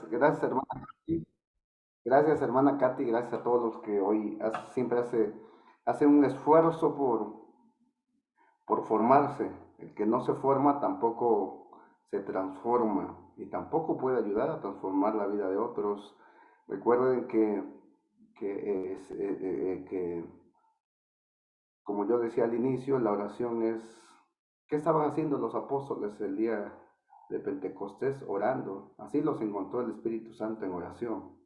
Gracias, hermana Katy. Gracias, hermana Katy. Gracias a todos los que hoy siempre hace un esfuerzo por formarse. El que no se forma tampoco se transforma y tampoco puede ayudar a transformar la vida de otros. Recuerden que como yo decía al inicio, la oración es, ¿qué estaban haciendo los apóstoles el día de Pentecostés? Orando. Así los encontró el Espíritu Santo en oración.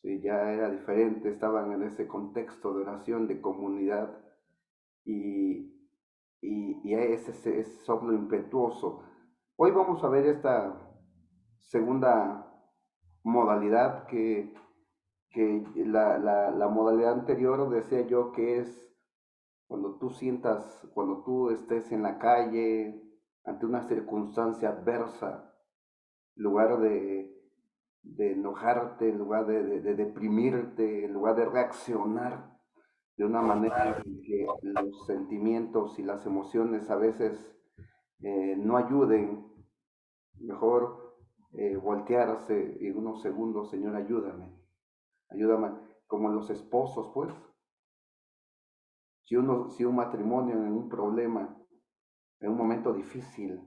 Sí, ya era diferente, estaban en ese contexto de oración, de comunidad y, y ese soplo impetuoso. Hoy vamos a ver esta segunda modalidad que la modalidad anterior decía yo que es cuando tú estés en la calle ante una circunstancia adversa, en lugar de enojarte, en lugar de deprimirte, en lugar de reaccionar de una manera en que los sentimientos y las emociones a veces no ayuden, mejor voltearse y unos segundos, Señor, ayúdame, como los esposos, pues, si un matrimonio en un problema, en un momento difícil,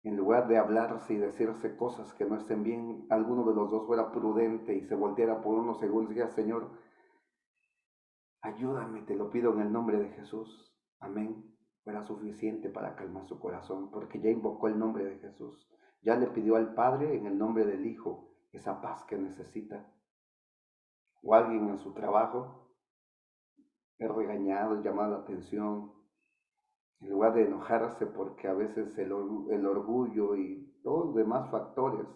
en lugar de hablarse y decirse cosas que no estén bien, alguno de los dos fuera prudente y se volteara por unos segundos y diga, Señor, ayúdame, te lo pido en el nombre de Jesús. Amén. Fuera suficiente para calmar su corazón, porque ya invocó el nombre de Jesús. Ya le pidió al Padre en el nombre del Hijo esa paz que necesita. O alguien en su trabajo es regañado, es llamado la atención, en lugar de enojarse porque a veces el orgullo y todos los demás factores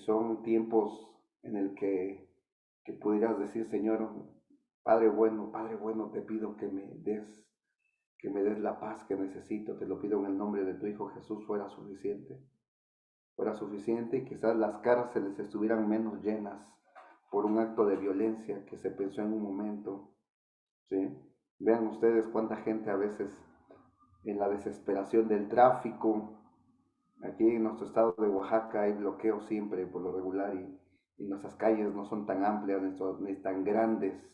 son tiempos en el que pudieras decir, Señor, Padre bueno, te pido que me des la paz que necesito, te lo pido en el nombre de tu Hijo Jesús, fuera suficiente y quizás las cárceles estuvieran menos llenas por un acto de violencia que se pensó en un momento, ¿sí? Vean ustedes cuánta gente a veces en la desesperación del tráfico, aquí en nuestro estado de Oaxaca hay bloqueo siempre por lo regular y nuestras calles no son tan amplias ni tan grandes.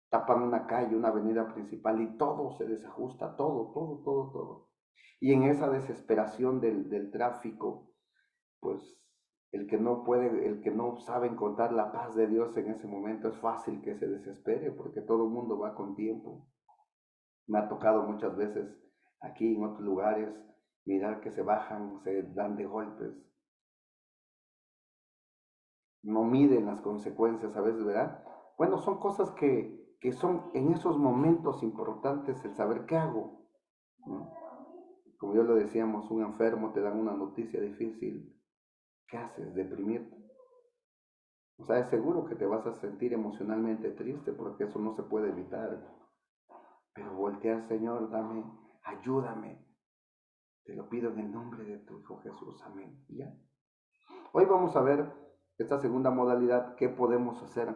Tapan una calle, una avenida principal y todo se desajusta, todo. Y en esa desesperación del tráfico, pues el que no sabe encontrar la paz de Dios en ese momento es fácil que se desespere porque todo el mundo va con tiempo. Me ha tocado muchas veces aquí en otros lugares mirar que se bajan, se dan de golpes, no miden las consecuencias a veces, ¿verdad? Bueno, son cosas que son en esos momentos importantes el saber qué hago, ¿no? Como yo lo decíamos, un enfermo te dan una noticia difícil, ¿qué haces? Deprimirte. O sea, es seguro que te vas a sentir emocionalmente triste porque eso no se puede evitar. Pero voltear, Señor, ayúdame. Te lo pido en el nombre de tu Hijo Jesús. Amén. ¿Ya? Hoy vamos a ver esta segunda modalidad, qué podemos hacer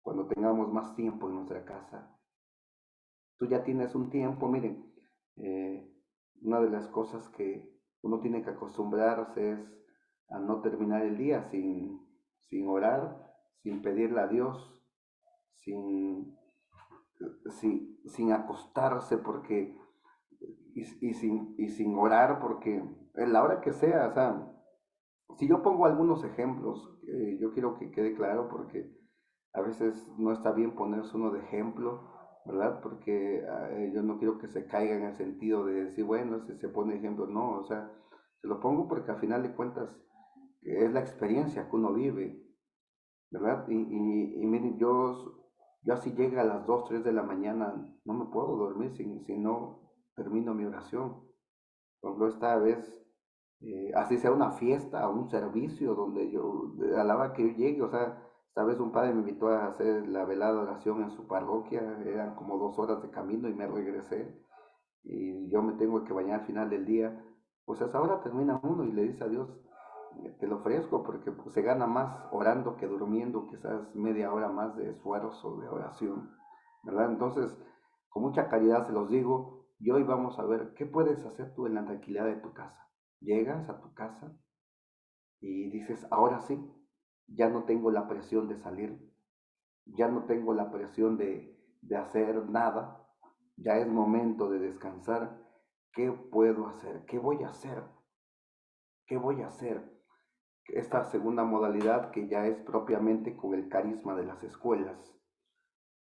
cuando tengamos más tiempo en nuestra casa. Tú ya tienes un tiempo, miren, eh, una de las cosas que uno tiene que acostumbrarse es a no terminar el día sin orar, sin pedirle a Dios, sin, sin acostarse porque, y sin orar porque en la hora que sea, o sea, si yo pongo algunos ejemplos, yo quiero que quede claro porque a veces no está bien ponerse uno de ejemplo, ¿verdad? Porque yo no quiero que se caiga en el sentido de decir, bueno, si se pone ejemplo, no, o sea, se lo pongo porque al final de cuentas es la experiencia que uno vive, ¿verdad? Y miren, yo así llega a las 2 3 de la mañana, no me puedo dormir si no termino mi oración. Por ejemplo, esta vez, así sea una fiesta, un servicio donde a la hora que yo llegue, o sea, esta vez un padre me invitó a hacer la velada de oración en su parroquia, eran como 2 horas de camino y me regresé, y yo me tengo que bañar al final del día, pues a esa hora termina uno y le dice a Dios, te lo ofrezco porque pues, se gana más orando que durmiendo, quizás media hora más de esfuerzo, de oración, ¿verdad? Entonces, con mucha caridad se los digo, y hoy vamos a ver qué puedes hacer tú en la tranquilidad de tu casa. Llegas a tu casa, y dices, ahora sí, ya no tengo la presión de salir, ya no tengo la presión de hacer nada, ya es momento de descansar. ¿Qué puedo hacer? ¿Qué voy a hacer? ¿Qué voy a hacer? Esta segunda modalidad que ya es propiamente con el carisma de las escuelas.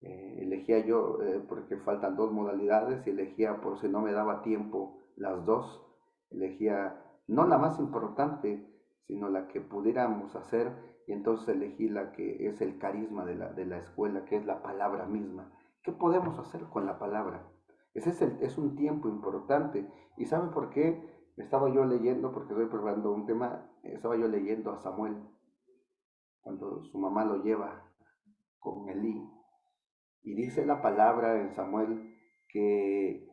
Elegía yo, porque faltan dos modalidades, y elegía por si no me daba tiempo las dos, elegía no la más importante, sino la que pudiéramos hacer, y entonces elegí la que es el carisma de la escuela, que es la palabra misma. ¿Qué podemos hacer con la palabra? Ese es un tiempo importante. ¿Y saben por qué? Estaba yo leyendo, porque estoy preparando un tema, estaba yo leyendo a Samuel, cuando su mamá lo lleva con Elí, y dice la palabra en Samuel que,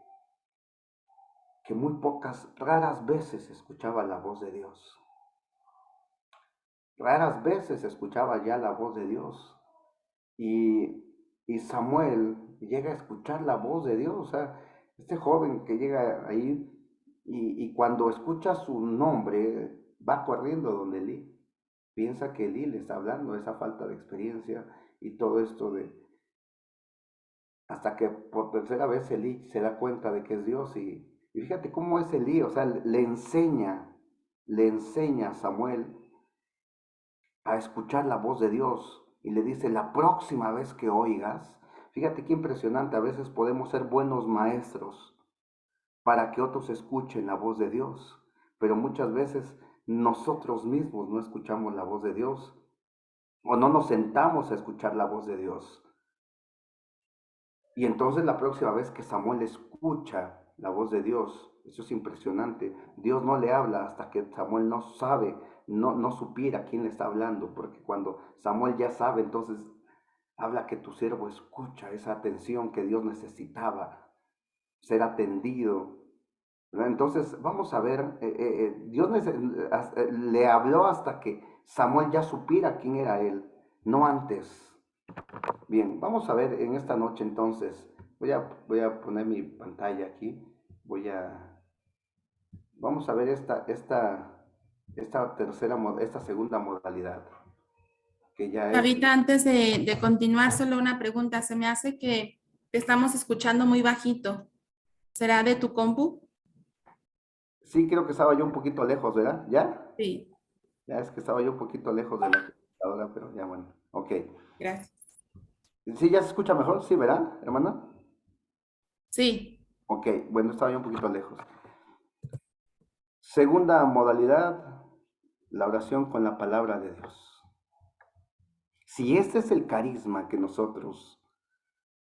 que muy pocas, raras veces escuchaba la voz de Dios. Raras veces escuchaba ya la voz de Dios. Y, y Samuel llega a escuchar la voz de Dios. O sea, este joven que llega ahí y cuando escucha su nombre va corriendo donde Elí. Piensa que Elí le está hablando, esa falta de experiencia y todo esto hasta que por tercera vez Elí se da cuenta de que es Dios y fíjate cómo es Elí, o sea, le enseña a Samuel a escuchar la voz de Dios y le dice, la próxima vez que oigas, fíjate qué impresionante, a veces podemos ser buenos maestros para que otros escuchen la voz de Dios, pero muchas veces nosotros mismos no escuchamos la voz de Dios o no nos sentamos a escuchar la voz de Dios. Y entonces la próxima vez que Samuel escucha la voz de Dios, eso es impresionante. Dios no le habla hasta que Samuel no sabe, no supiera quién le está hablando, porque cuando Samuel ya sabe, entonces habla que tu siervo escucha esa atención que Dios necesitaba, ser atendido. Entonces vamos a ver, Dios le habló hasta que Samuel ya supiera quién era él, no antes. Bien, vamos a ver en esta noche entonces. Voy a poner mi pantalla aquí. Vamos a ver esta segunda modalidad, que ya es. Ahorita antes de continuar, solo una pregunta. Se me hace que te estamos escuchando muy bajito. ¿Será de tu compu? Sí, creo que estaba yo un poquito lejos, ¿verdad? ¿Ya? Sí, Ya es que estaba yo un poquito lejos de la computadora, pero ya bueno. Ok. gracias. Sí, ya se escucha mejor, sí, ¿verdad, hermana? Sí, Ok, bueno, estaba yo un poquito lejos. Segunda modalidad, la oración con la palabra de Dios. Si este es el carisma que nosotros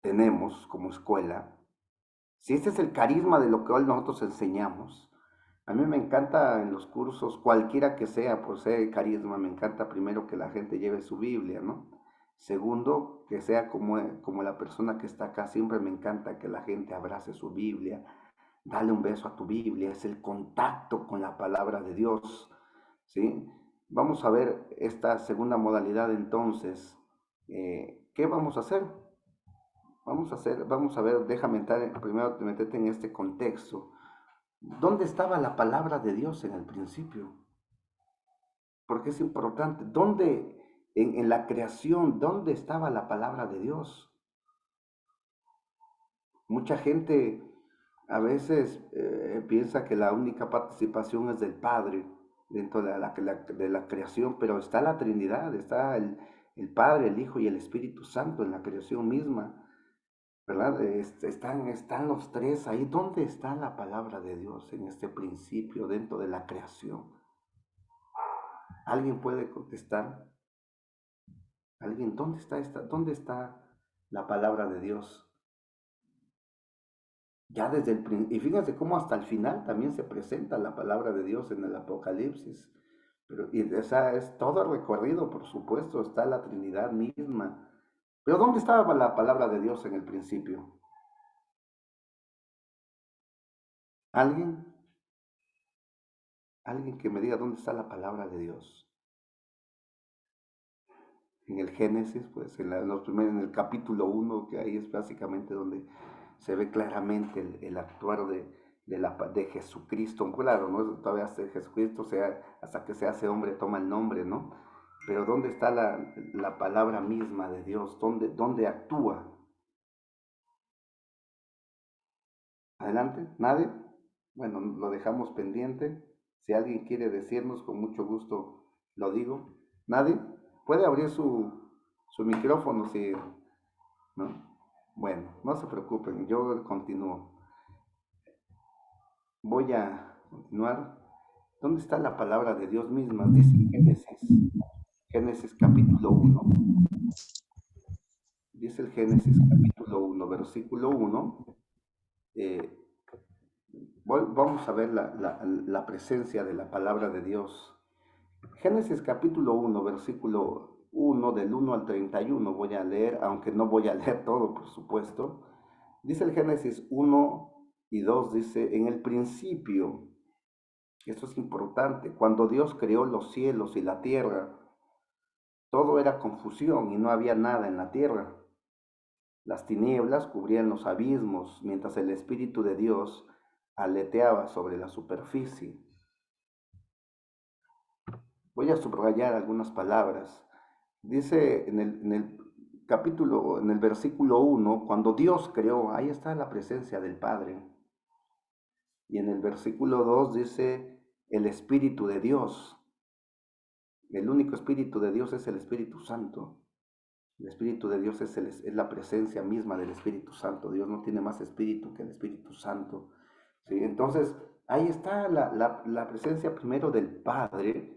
tenemos como escuela, si este es el carisma de lo que hoy nosotros enseñamos, a mí me encanta en los cursos, cualquiera que sea, por ser carisma, me encanta primero que la gente lleve su Biblia, ¿no? Segundo, que sea como la persona que está acá, siempre me encanta que la gente abrace su Biblia, dale un beso a tu Biblia, es el contacto con la palabra de Dios, ¿sí? Vamos a ver esta segunda modalidad entonces. ¿Qué vamos a hacer? Vamos a ver, déjame entrar, primero meterte en este contexto. ¿Dónde estaba la palabra de Dios en el principio? Porque es importante. En la creación, dónde estaba la palabra de Dios? Mucha gente a veces piensa que la única participación es del Padre dentro de la creación, pero está la Trinidad, está el Padre, el Hijo y el Espíritu Santo en la creación misma. ¿Verdad? Están los tres ahí. ¿Dónde está la palabra de Dios en este principio, dentro de la creación? ¿Alguien puede contestar? ¿Alguien? ¿Dónde está la palabra de Dios? Ya desde y fíjense cómo hasta el final también se presenta la palabra de Dios en el Apocalipsis. O sea, es todo el recorrido, por supuesto, está la Trinidad misma. Pero ¿dónde estaba la palabra de Dios en el principio? ¿Alguien? Alguien que me diga dónde está la palabra de Dios. En el Génesis, pues en el capítulo 1, que ahí es básicamente donde se ve claramente el actuar de Jesucristo. Claro, ¿no? Todavía hasta Jesucristo, hasta que se hace hombre, toma el nombre, ¿no? Pero ¿dónde está la palabra misma de Dios? ¿Dónde actúa? Adelante, ¿nadie? Bueno, lo dejamos pendiente. Si alguien quiere decirnos, con mucho gusto lo digo. ¿Nadie? ¿Puede abrir su micrófono si no? Bueno, no se preocupen, yo continúo. Voy a continuar. ¿Dónde está la palabra de Dios misma? Dice Génesis capítulo 1. Dice el Génesis capítulo 1, versículo 1. Vamos a ver la presencia de la palabra de Dios. Génesis capítulo 1, versículo 1, del 1 al 31, voy a leer, aunque no voy a leer todo, por supuesto. Dice el Génesis 1 y 2, dice, en el principio, esto es importante, cuando Dios creó los cielos y la tierra, todo era confusión y no había nada en la tierra. Las tinieblas cubrían los abismos, mientras el Espíritu de Dios aleteaba sobre la superficie. Voy a subrayar algunas palabras. Dice en el versículo 1, cuando Dios creó, ahí está la presencia del Padre. Y en el versículo 2 dice el Espíritu de Dios. El único Espíritu de Dios es el Espíritu Santo. El Espíritu de Dios es la presencia misma del Espíritu Santo. Dios no tiene más Espíritu que el Espíritu Santo. ¿Sí? Entonces, ahí está la presencia primero del Padre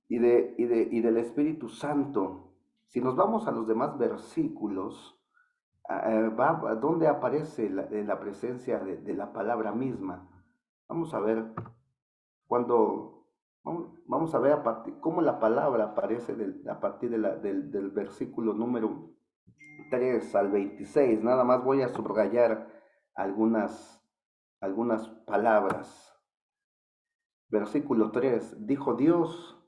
y del Espíritu Santo. Si nos vamos a los demás versículos, ¿dónde aparece la presencia de la palabra misma? Vamos a ver vamos a ver cómo la palabra aparece a partir del versículo número 3 al 26. Nada más voy a subrayar algunas palabras. Versículo 3, dijo Dios,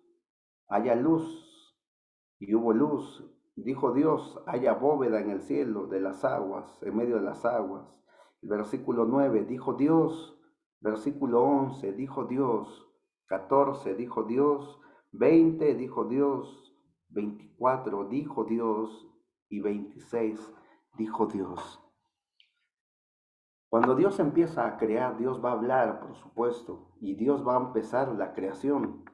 haya luz, y hubo luz. Dijo Dios, haya bóveda en el cielo de las aguas, en medio de las aguas. El versículo 9, dijo Dios. Versículo 11, dijo Dios. 14, dijo Dios. 20, dijo Dios. 24, dijo Dios. Y 26, dijo Dios. Cuando Dios empieza a crear, Dios va a hablar, por supuesto, y Dios va a empezar la creación.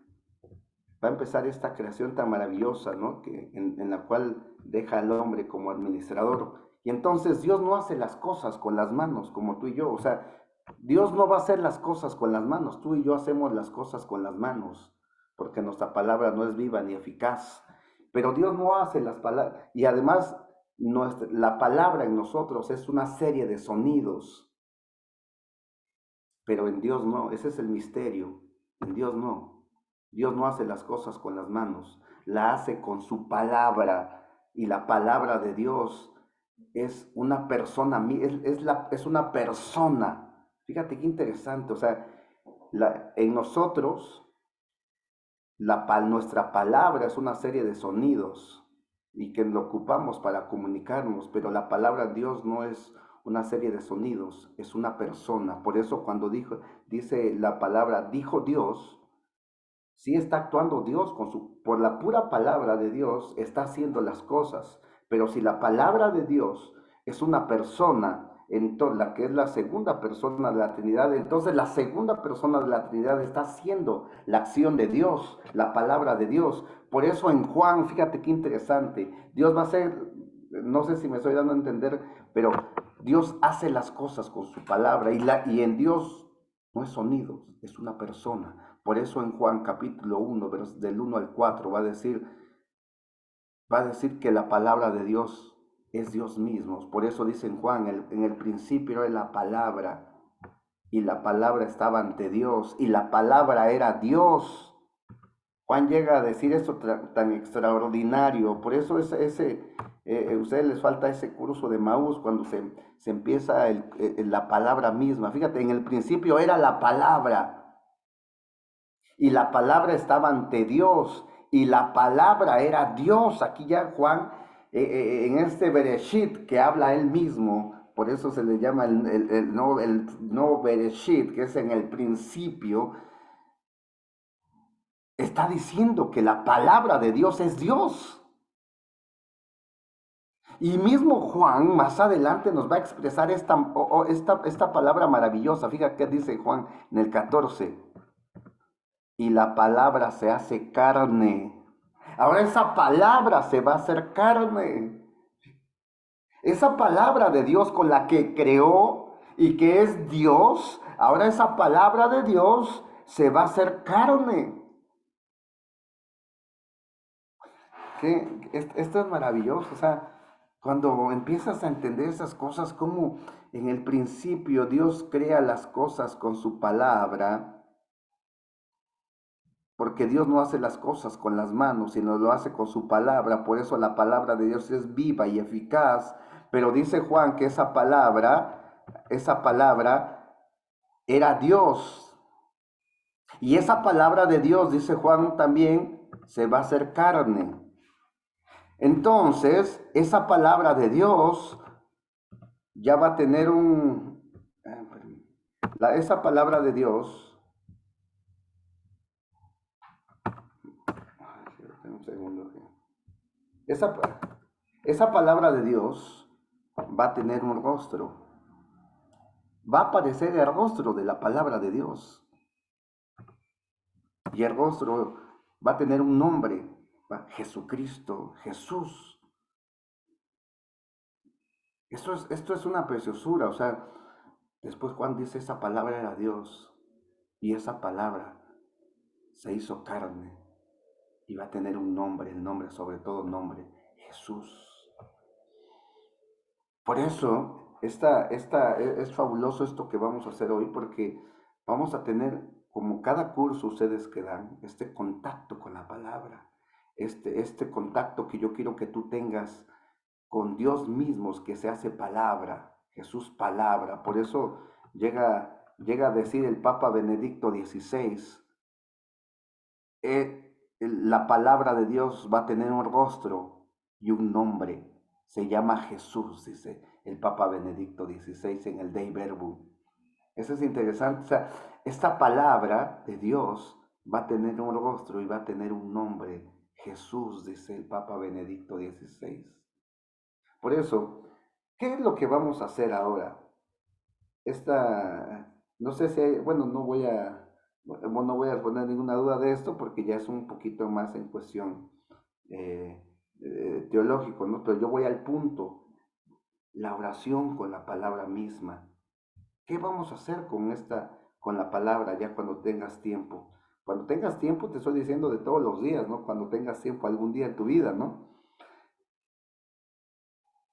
Va a empezar esta creación tan maravillosa, ¿no? En la cual deja al hombre como administrador. Y entonces Dios no hace las cosas con las manos como tú y yo. O sea, Dios no va a hacer las cosas con las manos. Tú y yo hacemos las cosas con las manos, porque nuestra palabra no es viva ni eficaz. Pero Dios no hace las palabras. Y además, la palabra en nosotros es una serie de sonidos. Pero en Dios no. Ese es el misterio. En Dios no. Dios no hace las cosas con las manos, la hace con su palabra, y la palabra de Dios es una persona, es una persona. Fíjate qué interesante, o sea, en nosotros, nuestra palabra es una serie de sonidos, y que lo ocupamos para comunicarnos, pero la palabra de Dios no es una serie de sonidos, es una persona. Por eso cuando dice la palabra, dijo Dios, sí está actuando Dios por la pura palabra de Dios, está haciendo las cosas. Pero si la palabra de Dios es una persona, entonces, la que es la segunda persona de la Trinidad, entonces la segunda persona de la Trinidad está haciendo la acción de Dios, la palabra de Dios. Por eso en Juan, fíjate qué interesante, Dios va a hacer, no sé si me estoy dando a entender, pero Dios hace las cosas con su palabra, y en Dios no es sonido, es una persona. Por eso en Juan capítulo 1, del 1 al 4, va a decir que la palabra de Dios es Dios mismo. Por eso dice en Juan, en el principio era la palabra, y la palabra estaba ante Dios, y la palabra era Dios. Juan llega a decir esto tan extraordinario. Por eso a ustedes les falta ese curso de Maús cuando se empieza la palabra misma. Fíjate, en el principio era la palabra, y la palabra estaba ante Dios, y la palabra era Dios. Aquí ya Juan, en este Bereshit que habla él mismo, Por eso se le llama el no Bereshit, que es en el principio. Está diciendo que la palabra de Dios es Dios. Y mismo Juan más adelante nos va a expresar esta palabra maravillosa. Fíjate qué dice Juan en el 14. Y la palabra se hace carne. Ahora esa palabra se va a hacer carne. Esa palabra de Dios con la que creó y que es Dios, ahora esa palabra de Dios se va a hacer carne. ¿Qué? Esto es maravilloso. O sea, cuando empiezas a entender esas cosas, como en el principio Dios crea las cosas con su palabra, porque Dios no hace las cosas con las manos, sino lo hace con su palabra. Por eso la palabra de Dios es viva y eficaz. Pero dice Juan que esa palabra era Dios. Y esa palabra de Dios, dice Juan también, se va a hacer carne. Entonces, esa palabra de Dios ya va a tener esa palabra de Dios, un segundo, esa, esa palabra de Dios va a tener un rostro, va a aparecer el rostro de la palabra de Dios, y el rostro va a tener un nombre, Jesucristo, Jesús. Esto es una preciosura. O sea, después Juan dice, esa palabra era Dios, y esa palabra se hizo carne, y va a tener un nombre, el nombre, sobre todo nombre, Jesús. Por eso, es fabuloso esto que vamos a hacer hoy, porque vamos a tener, como cada curso ustedes que dan, este contacto con la palabra, este contacto que yo quiero que tú tengas con Dios mismo, que se hace palabra, Jesús palabra. Por eso llega a decir el Papa Benedicto XVI, la palabra de Dios va a tener un rostro y un nombre. Se llama Jesús, dice el Papa Benedicto XVI en el Dei Verbum. Eso es interesante. O sea, esta palabra de Dios va a tener un rostro y va a tener un nombre. Jesús, dice el Papa Benedicto XVI. Por eso, ¿qué es lo que vamos a hacer ahora? No sé si hay, bueno, no voy a poner ninguna duda de esto porque ya es un poquito más en cuestión eh, teológico, ¿no? Pero yo voy al punto, la oración con la palabra misma. ¿Qué vamos a hacer con la palabra ya cuando tengas tiempo? Cuando tengas tiempo, te estoy diciendo de todos los días, ¿no? Cuando tengas tiempo algún día en tu vida, ¿no?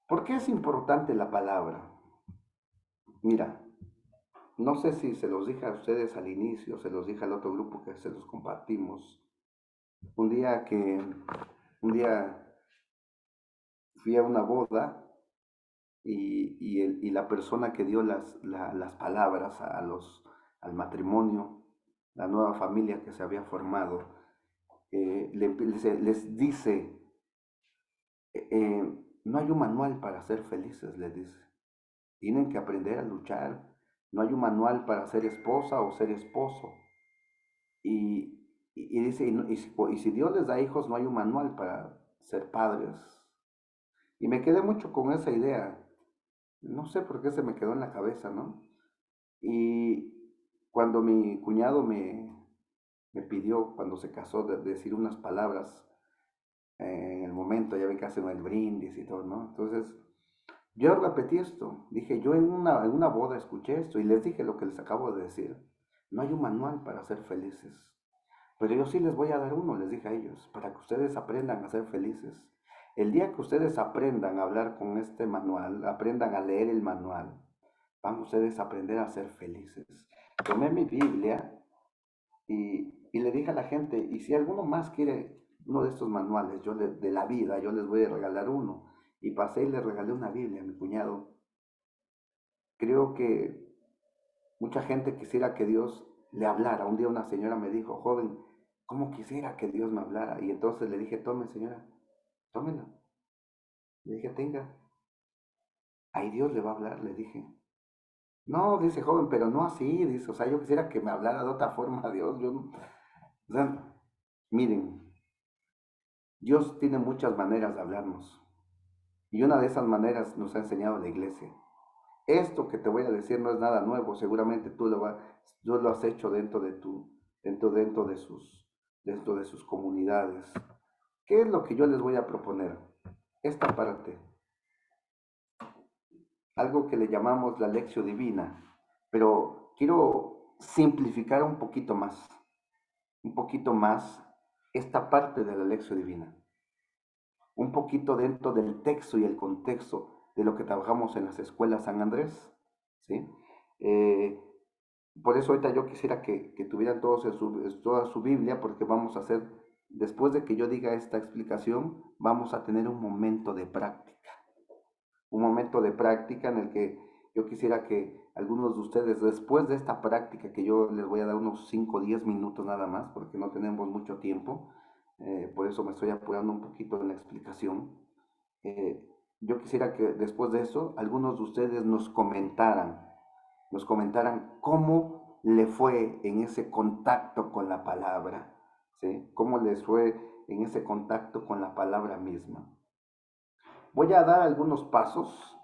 ¿Por qué es importante la palabra? Mira, no sé si se los dije a ustedes al inicio, se los dije al otro grupo que se los compartimos. Un día un día fui a una boda y la persona que dio las palabras al matrimonio, la nueva familia que se había formado, les dice, no hay un manual para ser felices, les dice. Tienen que aprender a luchar. No hay un manual para ser esposa o ser esposo. Y dice, y si Dios les da hijos, no hay un manual para ser padres. Y me quedé mucho con esa idea. No sé por qué se me quedó en la cabeza, ¿no? Y cuando mi cuñado me pidió, cuando se casó, de decir unas palabras en el momento, ya ven que hacen el brindis y todo, ¿no? Entonces, yo repetí esto. Dije, yo en una boda escuché esto y les dije lo que les acabo de decir. No hay un manual para ser felices. Pero yo sí les voy a dar uno, les dije a ellos, para que ustedes aprendan a ser felices. El día que ustedes aprendan a hablar con este manual, aprendan a leer el manual, van ustedes a aprender a ser felices. Tomé mi Biblia y le dije a la gente, y si alguno más quiere uno de estos manuales de la vida, yo les voy a regalar uno. Y pasé y le regalé una Biblia a mi cuñado. Creo que mucha gente quisiera que Dios le hablara. Un día una señora me dijo, joven, ¿cómo quisiera que Dios me hablara? Y entonces le dije, tome señora, tómela. Le dije, tenga. ahí Dios le va a hablar, le dije. No, dice joven, pero no así, dice, o sea, yo quisiera que me hablara de otra forma, Dios, o sea, miren, Dios tiene muchas maneras de hablarnos, y una de esas maneras nos ha enseñado la iglesia. Esto que te voy a decir no es nada nuevo, seguramente tú lo has hecho dentro de sus comunidades. ¿Qué es lo que yo les voy a proponer? Esta parte, algo que le llamamos la lección divina, pero quiero simplificar un poquito más esta parte de la lección divina, un poquito dentro del texto y el contexto de lo que trabajamos en las escuelas San Andrés, ¿sí? Eh, por eso ahorita yo quisiera que tuvieran todos toda su Biblia, porque vamos a hacer, después de que yo diga esta explicación, vamos a tener un momento de práctica en el que yo quisiera que algunos de ustedes, después de esta práctica, que yo les voy a dar unos 5 o 10 minutos nada más, porque no tenemos mucho tiempo, por eso me estoy apurando un poquito en la explicación, eh, yo quisiera que después de eso, algunos de ustedes nos comentaran cómo le fue en ese contacto con la palabra, ¿sí? Cómo les fue en ese contacto con la palabra misma. Voy a dar algunos pasos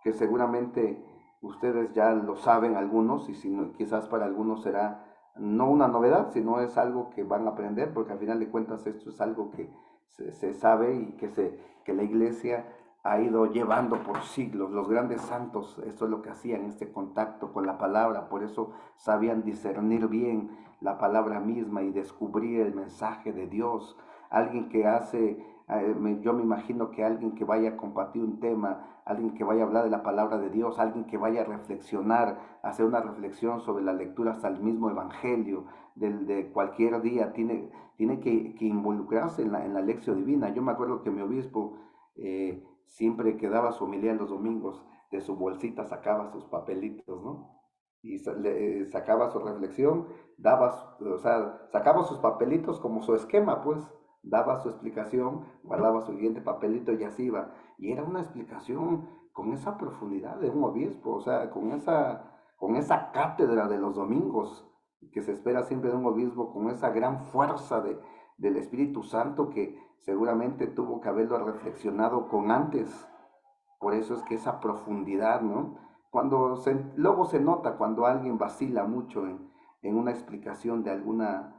que seguramente ustedes ya lo saben algunos y si no, quizás para algunos será no una novedad, sino es algo que van a aprender, porque al final de cuentas esto es algo que se sabe y que la iglesia ha ido llevando por siglos. Los grandes santos, esto es lo que hacían, este contacto con la palabra, por eso sabían discernir bien la palabra misma y descubrir el mensaje de Dios. Alguien que hace yo me imagino que alguien que vaya a compartir un tema, alguien que vaya a hablar de la palabra de Dios, alguien que vaya a reflexionar, hacer una reflexión sobre la lectura hasta el mismo evangelio de cualquier día, tiene que involucrarse en la lección divina. Yo me acuerdo que mi obispo siempre que daba su homilía los domingos, de su bolsita sacaba sus papelitos, ¿no? Y sacaba su reflexión, o sea, sacaba sus papelitos como su esquema, pues, daba su explicación, guardaba su siguiente papelito y así iba. Y era una explicación con esa profundidad de un obispo, o sea, con esa cátedra de los domingos que se espera siempre de un obispo, con esa gran fuerza del Espíritu Santo que seguramente tuvo que haberlo reflexionado con antes. Por eso es que esa profundidad, ¿no? Luego se nota cuando alguien vacila mucho en una explicación de alguna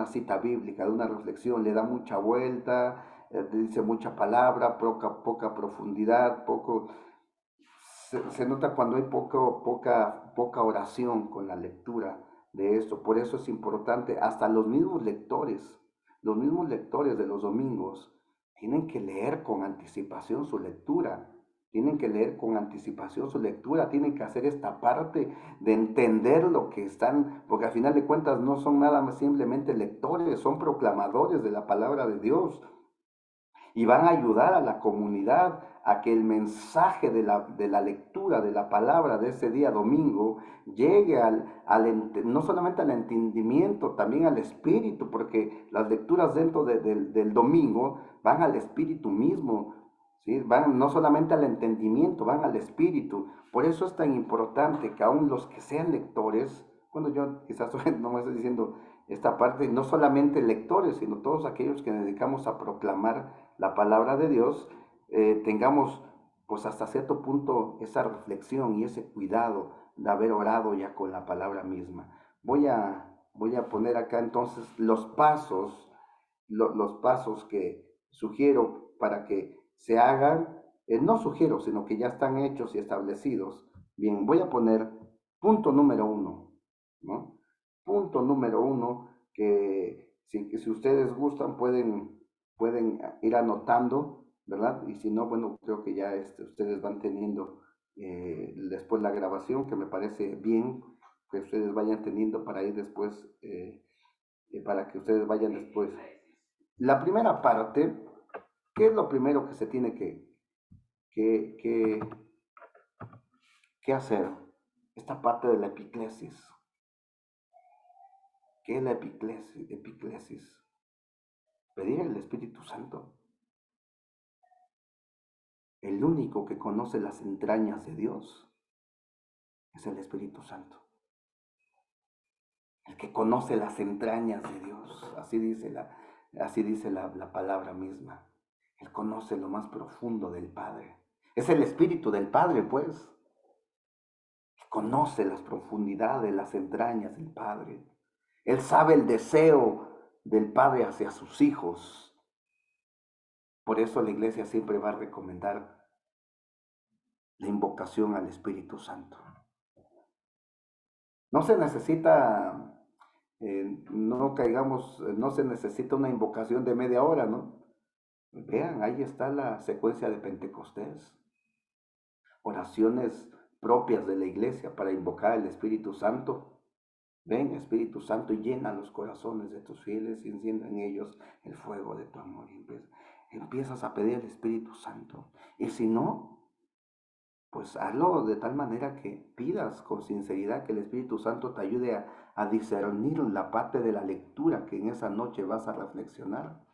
cita bíblica, de una reflexión, le da mucha vuelta, dice mucha palabra, poca profundidad, se nota cuando hay poca oración con la lectura de esto. Por eso es importante, hasta los mismos lectores de los domingos, tienen que leer con anticipación su lectura. Tienen que leer con anticipación su lectura, tienen que hacer esta parte de entender lo que están, porque al final de cuentas no son nada más simplemente lectores, son proclamadores de la palabra de Dios y van a ayudar a la comunidad a que el mensaje de la lectura de la palabra de ese día domingo llegue no solamente al entendimiento, también al espíritu, porque las lecturas dentro del domingo van al espíritu mismo, ¿sí? Van no solamente al entendimiento, van al espíritu. Por eso es tan importante que aún los que sean lectores, bueno, yo quizás no me estoy diciendo esta parte, no solamente lectores, sino todos aquellos que nos dedicamos a proclamar la palabra de Dios, tengamos pues hasta cierto punto esa reflexión y ese cuidado de haber orado ya con la palabra misma. Voy a poner acá entonces los pasos que sugiero para que se hagan, no sugiero, sino que ya están hechos y establecidos. Bien, voy a poner punto número uno, ¿no? Punto número uno, que si ustedes gustan pueden ir anotando, ¿verdad? Y si no, bueno, creo que ya ustedes van teniendo después la grabación, que me parece bien que ustedes vayan teniendo para ir después, para que ustedes vayan después. La primera parte, ¿qué es lo primero que se tiene que, que, que hacer? Esta parte de la epiclesis. ¿Qué es la epiclesis? Pedir el Espíritu Santo. el único que conoce las entrañas de Dios es el Espíritu Santo. El que conoce las entrañas de Dios, así dice la palabra misma. Él conoce lo más profundo del Padre. Es el Espíritu del Padre, pues. Él conoce las profundidades, las entrañas del Padre. Él sabe el deseo del Padre hacia sus hijos. Por eso la iglesia siempre va a recomendar la invocación al Espíritu Santo. No se necesita, no se necesita una invocación de media hora, ¿no? Vean, ahí está la secuencia de Pentecostés. Oraciones propias de la iglesia para invocar al Espíritu Santo. Ven, Espíritu Santo, y llena los corazones de tus fieles y encienda en ellos el fuego de tu amor. Y empiezas a pedir al Espíritu Santo. Y si no, pues hazlo de tal manera que pidas con sinceridad que el Espíritu Santo te ayude a discernir la parte de la lectura que en esa noche vas a reflexionar.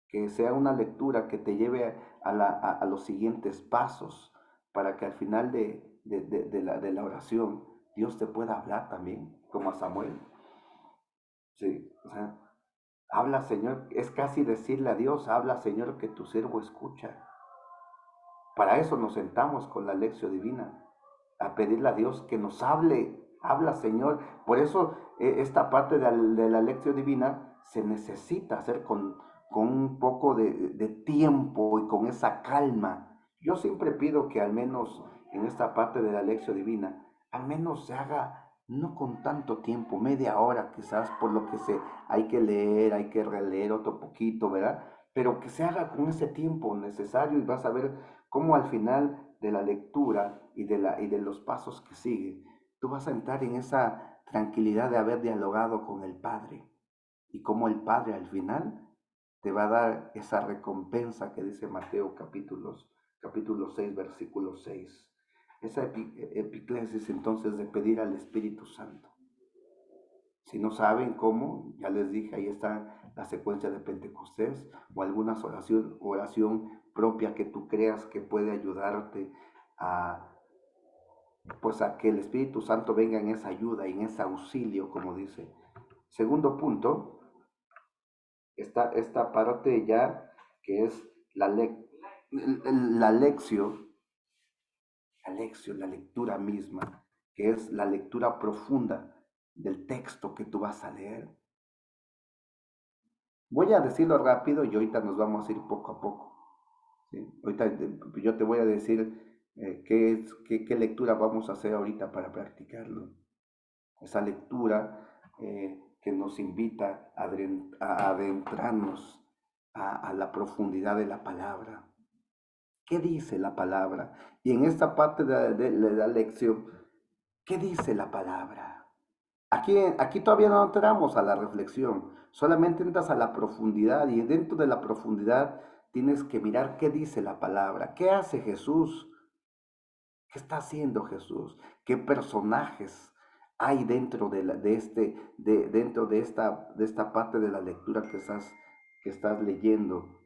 Que sea una lectura que te lleve a los siguientes pasos para que al final de la oración Dios te pueda hablar también, como a Samuel. Sí, o sea, habla Señor, es casi decirle a Dios, habla Señor que tu siervo escucha. Para eso nos sentamos con la lección divina, a pedirle a Dios que nos hable, habla Señor. Por eso esta parte de la lección divina se necesita hacer con un poco de tiempo y con esa calma. Yo siempre pido que al menos en esta parte de la lección divina, al menos se haga no con tanto tiempo, media hora quizás, por lo que hay que leer, hay que releer otro poquito, ¿verdad? Pero que se haga con ese tiempo necesario y vas a ver cómo al final de la lectura y de los pasos que siguen, tú vas a entrar en esa tranquilidad de haber dialogado con el Padre y cómo el Padre al final te va a dar esa recompensa que dice Mateo capítulo 6, versículo 6. Esa epiclesis entonces de pedir al Espíritu Santo. Si no saben cómo, ya les dije, ahí está la secuencia de Pentecostés o alguna oración propia que tú creas que puede ayudarte a, pues a que el Espíritu Santo venga en esa ayuda, en ese auxilio, como dice. Segundo punto, esta parte ya que es la lección, la lectura misma, que es la lectura profunda del texto que tú vas a leer. Voy a decirlo rápido y ahorita nos vamos a ir poco a poco. ¿Sí? Ahorita yo te voy a decir qué lectura vamos a hacer ahorita para practicarlo. Esa lectura que nos invita a adentrarnos a la profundidad de la palabra. ¿Qué dice la palabra? Y en esta parte de la lección, ¿qué dice la palabra? Aquí todavía no entramos a la reflexión, solamente entras a la profundidad y dentro de la profundidad tienes que mirar qué dice la palabra, qué hace Jesús, qué está haciendo Jesús, qué personajes hay dentro dentro de esta parte de la lectura que estás leyendo.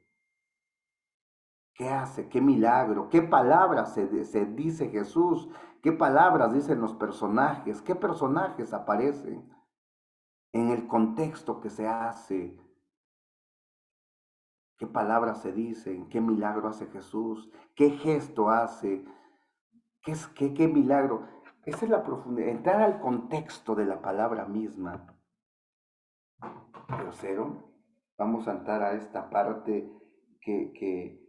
¿Qué hace? ¿Qué milagro? ¿Qué palabras se dice Jesús? ¿Qué palabras dicen los personajes? ¿Qué personajes aparecen en el contexto que se hace? ¿Qué palabras se dicen? ¿Qué milagro hace Jesús? ¿Qué gesto hace? ¿Qué milagro? Esa es la profundidad, entrar al contexto de la palabra misma. Tercero, vamos a entrar a esta parte que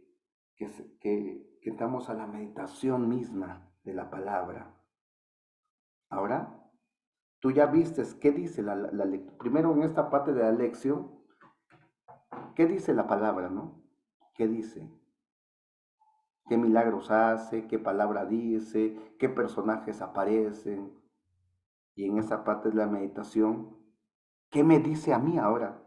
entramos a la meditación misma de la palabra. Ahora, tú ya vistes qué dice la lectura. Primero en esta parte de la lección, ¿qué dice la palabra, no? ¿Qué dice? ¿Qué milagros hace? ¿Qué palabra dice? ¿Qué personajes aparecen? Y en esa parte de la meditación, ¿qué me dice a mí ahora?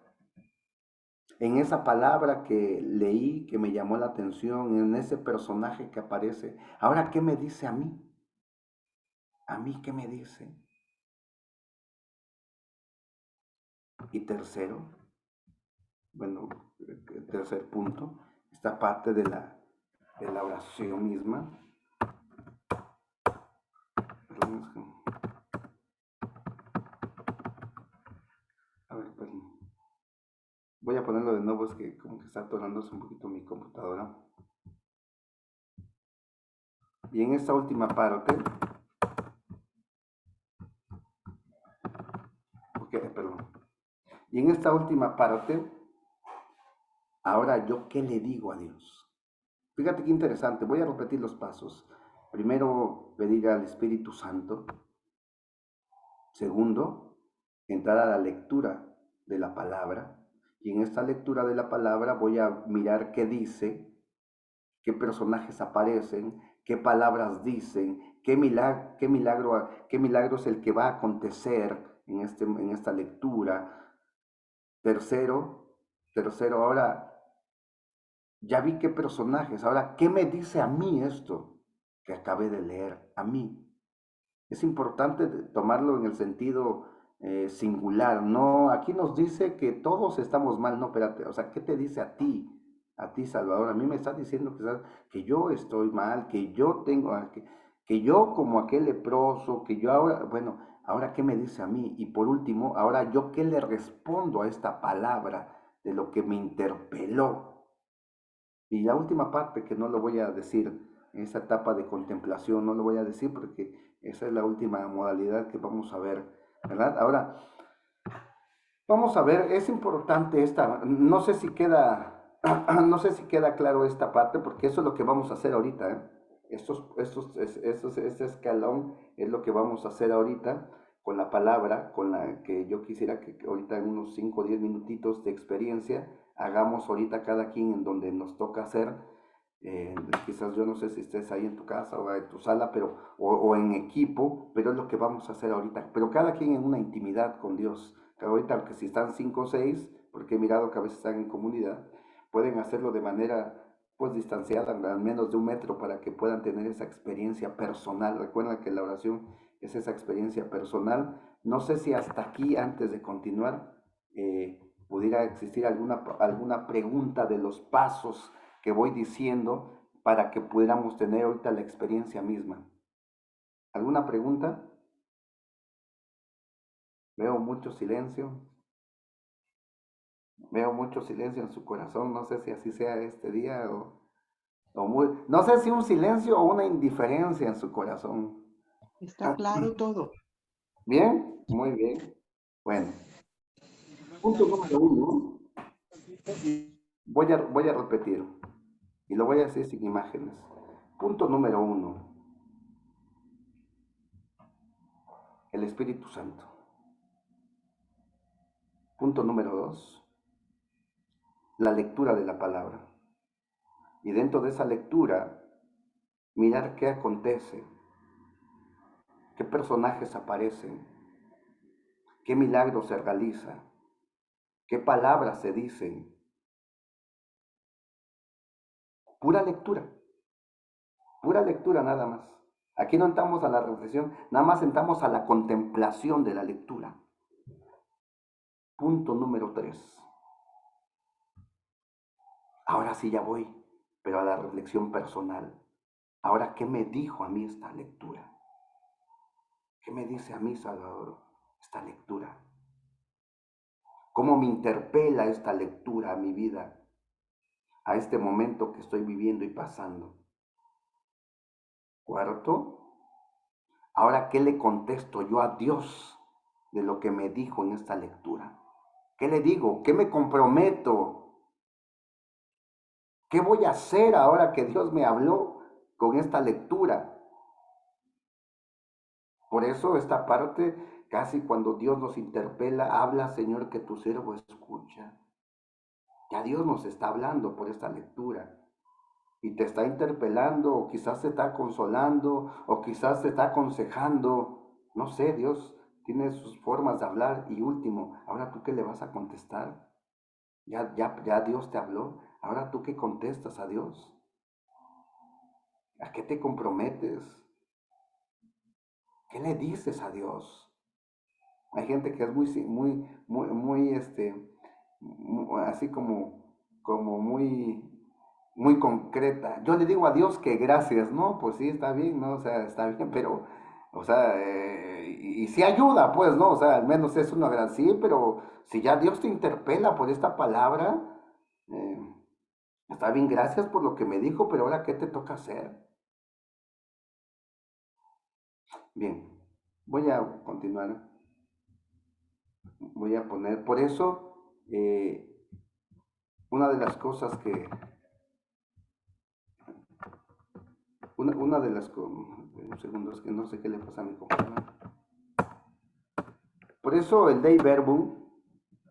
En esa palabra que leí, que me llamó la atención, en ese personaje que aparece, ahora, ¿qué me dice a mí? ¿A mí qué me dice? Y tercero, bueno, tercer punto, esta parte de la oración misma. A ver, perdón. Voy a ponerlo de nuevo, es que como que está atorándose un poquito mi computadora. Y en esta última parte, perdón. Y en esta última parte, ahora yo qué le digo a Dios. Fíjate qué interesante, voy a repetir los pasos. Primero, pedir al Espíritu Santo. Segundo, entrar a la lectura de la palabra. Y en esta lectura de la palabra voy a mirar qué dice, qué personajes aparecen, qué palabras dicen, qué milagro es el que va a acontecer en esta lectura. Tercero, ahora ya vi qué personajes, ahora qué me dice a mí esto que acabé de leer, a mí. Es importante tomarlo en el sentido singular, ¿no? Aquí nos dice que todos estamos mal, no, espérate, o sea, ¿qué te dice a ti? A ti, Salvador, a mí me está diciendo que yo estoy mal, que yo tengo, que yo como aquel leproso, que yo ahora, bueno, ahora ¿qué me dice a mí? Y por último, ahora yo ¿qué le respondo a esta palabra de lo que me interpeló? Y la última parte que no lo voy a decir, esa etapa de contemplación, no lo voy a decir porque esa es la última modalidad que vamos a ver, ¿verdad? Ahora, vamos a ver, es importante esta, no sé si queda, no sé si queda claro esta parte porque eso es lo que vamos a hacer ahorita, ¿eh? Este escalón es lo que vamos a hacer ahorita con la palabra, con la que yo quisiera que ahorita en unos 5 o 10 minutitos de experiencia hagamos ahorita cada quien en donde nos toca hacer. Quizás yo no sé si estés ahí en tu casa o en tu sala, pero, o en equipo, pero es lo que vamos a hacer ahorita. Pero cada quien en una intimidad con Dios. Que ahorita, aunque si están 5 o 6, porque he mirado que a veces están en comunidad, pueden hacerlo de manera pues distanciada, al menos de 1 metro, para que puedan tener esa experiencia personal. Recuerda que la oración es esa experiencia personal. No sé si hasta aquí, antes de continuar, pudiera existir alguna pregunta de los pasos que voy diciendo para que pudiéramos tener ahorita la experiencia misma. ¿Alguna pregunta? Veo mucho silencio. Veo mucho silencio en su corazón. No sé si así sea este día no sé si un silencio o una indiferencia en su corazón. Está claro todo. ¿Bien? Muy bien. Bueno, punto número 1. Voy a repetir y lo voy a hacer sin imágenes. Punto número 1. El Espíritu Santo. Punto número 2. La lectura de la palabra. Y dentro de esa lectura, mirar qué acontece, qué personajes aparecen, qué milagros se realiza, qué palabras se dicen. Pura lectura nada más. Aquí no entramos a la reflexión, nada más entramos a la contemplación de la lectura. Punto número 3. Ahora sí ya voy, pero a la reflexión personal. Ahora, ¿qué me dijo a mí esta lectura? ¿Qué me dice a mí, Salvador, esta lectura? ¿Cómo me interpela esta lectura a mi vida, a este momento que estoy viviendo y pasando? Cuarto, ahora, ¿qué le contesto yo a Dios de lo que me dijo en esta lectura? ¿Qué le digo? ¿Qué me comprometo? ¿Qué voy a hacer ahora que Dios me habló con esta lectura? Por eso esta parte, casi cuando Dios nos interpela, habla, Señor, que tu siervo escucha. Ya Dios nos está hablando por esta lectura. Y te está interpelando, o quizás te está consolando, o quizás te está aconsejando. No sé, Dios tiene sus formas de hablar. Y último, ahora tú qué le vas a contestar. Ya Dios te habló. Ahora tú qué contestas a Dios. ¿A qué te comprometes? ¿Qué le dices a Dios? Hay gente que es así como muy muy concreta. Yo le digo a Dios que gracias, ¿no? Pues sí, está bien, ¿no? O sea, está bien, pero, o sea, y sí ayuda, pues, ¿no? O sea, al menos es uno agradecido, pero si ya Dios te interpela por esta palabra, eh, está bien, gracias por lo que me dijo, pero ahora, ¿qué te toca hacer? Bien, voy a continuar, voy a poner, por eso, una de las cosas que, una de las, un segundo, es que no sé qué le pasa a mi compañero. Por eso el Dei Verbum,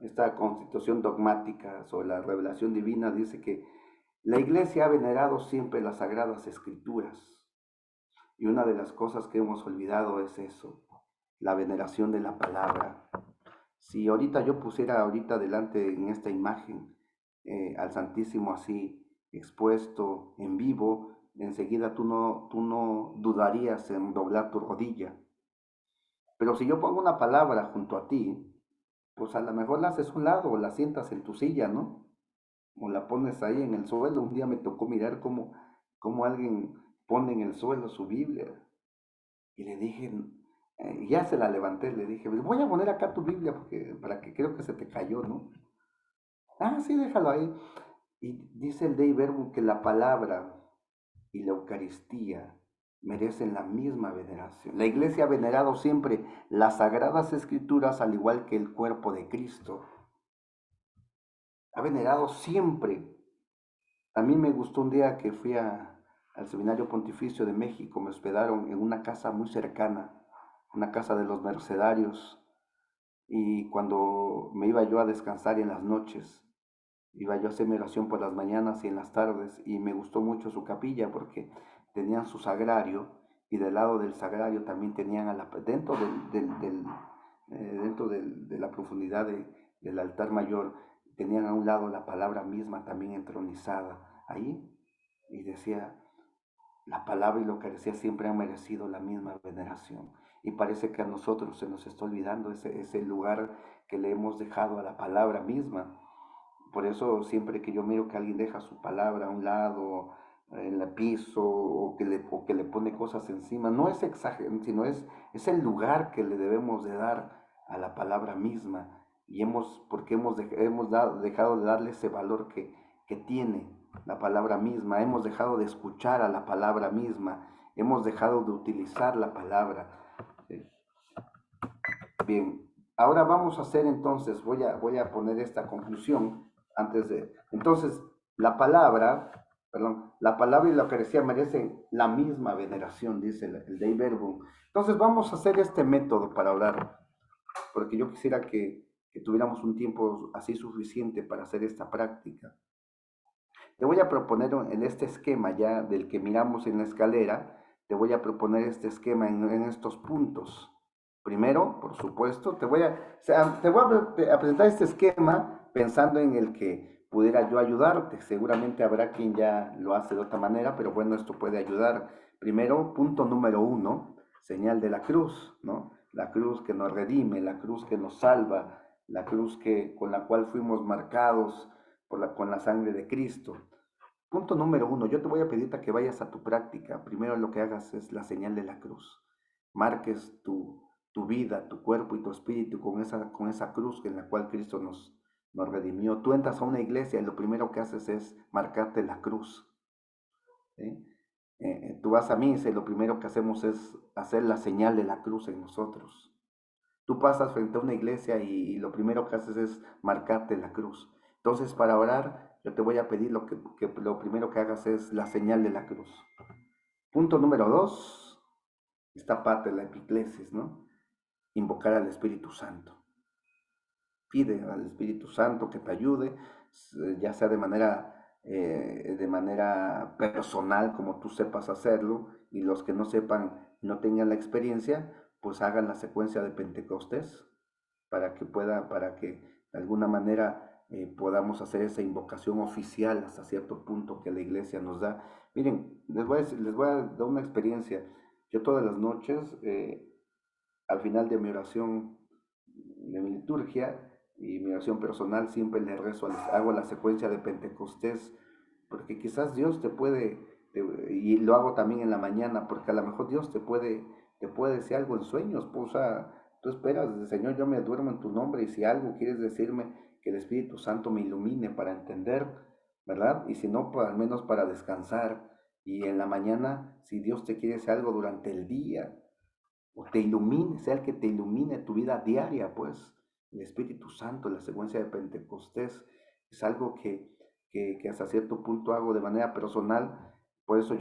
esta constitución dogmática sobre la revelación divina, dice que la Iglesia ha venerado siempre las sagradas escrituras. Y una de las cosas que hemos olvidado es eso, la veneración de la palabra. Si ahorita yo pusiera ahorita delante en esta imagen al Santísimo así expuesto en vivo, enseguida tú no dudarías en doblar tu rodilla. Pero si yo pongo una palabra junto a ti, pues a lo mejor la haces a un lado o la sientas en tu silla, ¿no? O la pones ahí en el suelo. Un día me tocó mirar cómo alguien pone en el suelo su Biblia. Y le dije, ya se la levanté, le dije, voy a poner acá tu Biblia porque, para que creo que se te cayó, ¿no? Ah, sí, déjalo ahí. Y dice el Dei Verbum que la palabra y la Eucaristía merecen la misma veneración. La Iglesia ha venerado siempre las Sagradas Escrituras al igual que el cuerpo de Cristo. Ha venerado siempre. A mí me gustó un día que fui al Seminario Pontificio de México, me hospedaron en una casa muy cercana, una casa de los mercedarios, y cuando me iba yo a descansar en las noches, iba yo a hacer mi oración por las mañanas y en las tardes, y me gustó mucho su capilla porque tenían su sagrario, y del lado del sagrario también tenían, de la profundidad del altar mayor, tenían a un lado la palabra misma también entronizada ahí, y decía, la palabra y lo que decía siempre han merecido la misma veneración. Y parece que a nosotros se nos está olvidando ese lugar que le hemos dejado a la palabra misma. Por eso siempre que yo miro que alguien deja su palabra a un lado, en el piso, o que le pone cosas encima, no es exagerado, sino es el lugar que le debemos de dar a la palabra misma. Y porque dejado de darle ese valor que tiene la palabra misma, hemos dejado de escuchar a la palabra misma, hemos dejado de utilizar la palabra. Bien, ahora vamos a hacer entonces, voy a poner esta conclusión entonces, la palabra y la Eucaristía merecen la misma veneración, dice el Dei Verbum. Entonces vamos a hacer este método para orar, porque yo quisiera que tuviéramos un tiempo así suficiente para hacer esta práctica. Te voy a proponer en este esquema ya del que miramos en la escalera, te voy a proponer este esquema en estos puntos. Primero, por supuesto, te voy a presentar este esquema pensando en el que pudiera yo ayudarte. Seguramente habrá quien ya lo hace de otra manera, pero bueno, esto puede ayudar. Primero, punto número 1, señal de la cruz, ¿no? La cruz que nos redime, la cruz que nos salva, la cruz con la cual fuimos marcados con la sangre de Cristo. Punto número 1, yo te voy a pedir que vayas a tu práctica. Primero lo que hagas es la señal de la cruz. Marques tu vida, tu cuerpo y tu espíritu con esa cruz en la cual Cristo nos redimió. Tú entras a una iglesia y lo primero que haces es marcarte la cruz. ¿Sí? Tú vas a misa y lo primero que hacemos es hacer la señal de la cruz en nosotros. Tú pasas frente a una iglesia y lo primero que haces es marcarte la cruz. Entonces, para orar, yo te voy a pedir que lo primero que hagas es la señal de la cruz. Punto número 2, esta parte de la epiclesis, ¿no? Invocar al Espíritu Santo. Pide al Espíritu Santo que te ayude, ya sea de manera personal, como tú sepas hacerlo, y los que no sepan, no tengan la experiencia, pues hagan la secuencia de Pentecostés para que de alguna manera podamos hacer esa invocación oficial hasta cierto punto que la iglesia nos da. Miren, les voy a dar una experiencia. Yo todas las noches, al final de mi oración, de mi liturgia y mi oración personal, siempre le rezo, hago la secuencia de Pentecostés porque quizás Dios te puede, y lo hago también en la mañana, porque a lo mejor Dios te puede decir algo en sueños, pues, o sea, tú esperas, Señor, yo me duermo en tu nombre, y si algo quieres decirme, que el Espíritu Santo me ilumine para entender, ¿verdad? Y si no, pues al menos para descansar, y en la mañana, si Dios te quiere decir algo durante el día, o te ilumine, sea el que te ilumine tu vida diaria, pues el Espíritu Santo, la secuencia de Pentecostés, es algo que hasta cierto punto hago de manera personal, por eso y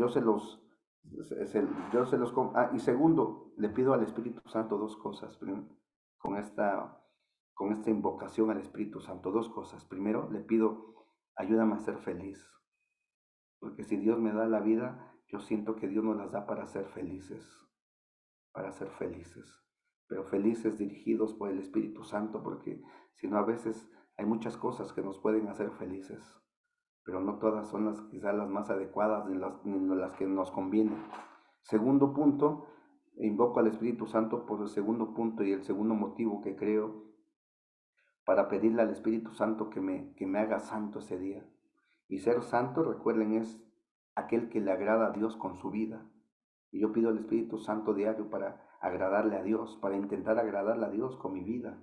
segundo, le pido al Espíritu Santo dos cosas, con esta, con esta invocación al Espíritu Santo, dos cosas. Primero, le pido, ayúdame a ser feliz, porque si Dios me da la vida, yo siento que Dios nos las da para ser felices, pero felices dirigidos por el Espíritu Santo, porque si no a veces hay muchas cosas que nos pueden hacer felices, pero no todas son quizás las más adecuadas ni las que nos convienen. Segundo punto, invoco al Espíritu Santo por el segundo punto y el segundo motivo que creo para pedirle al Espíritu Santo que me haga santo ese día. Y ser santo, recuerden, es aquel que le agrada a Dios con su vida. Y yo pido al Espíritu Santo diario para agradarle a Dios, para intentar agradarle a Dios con mi vida.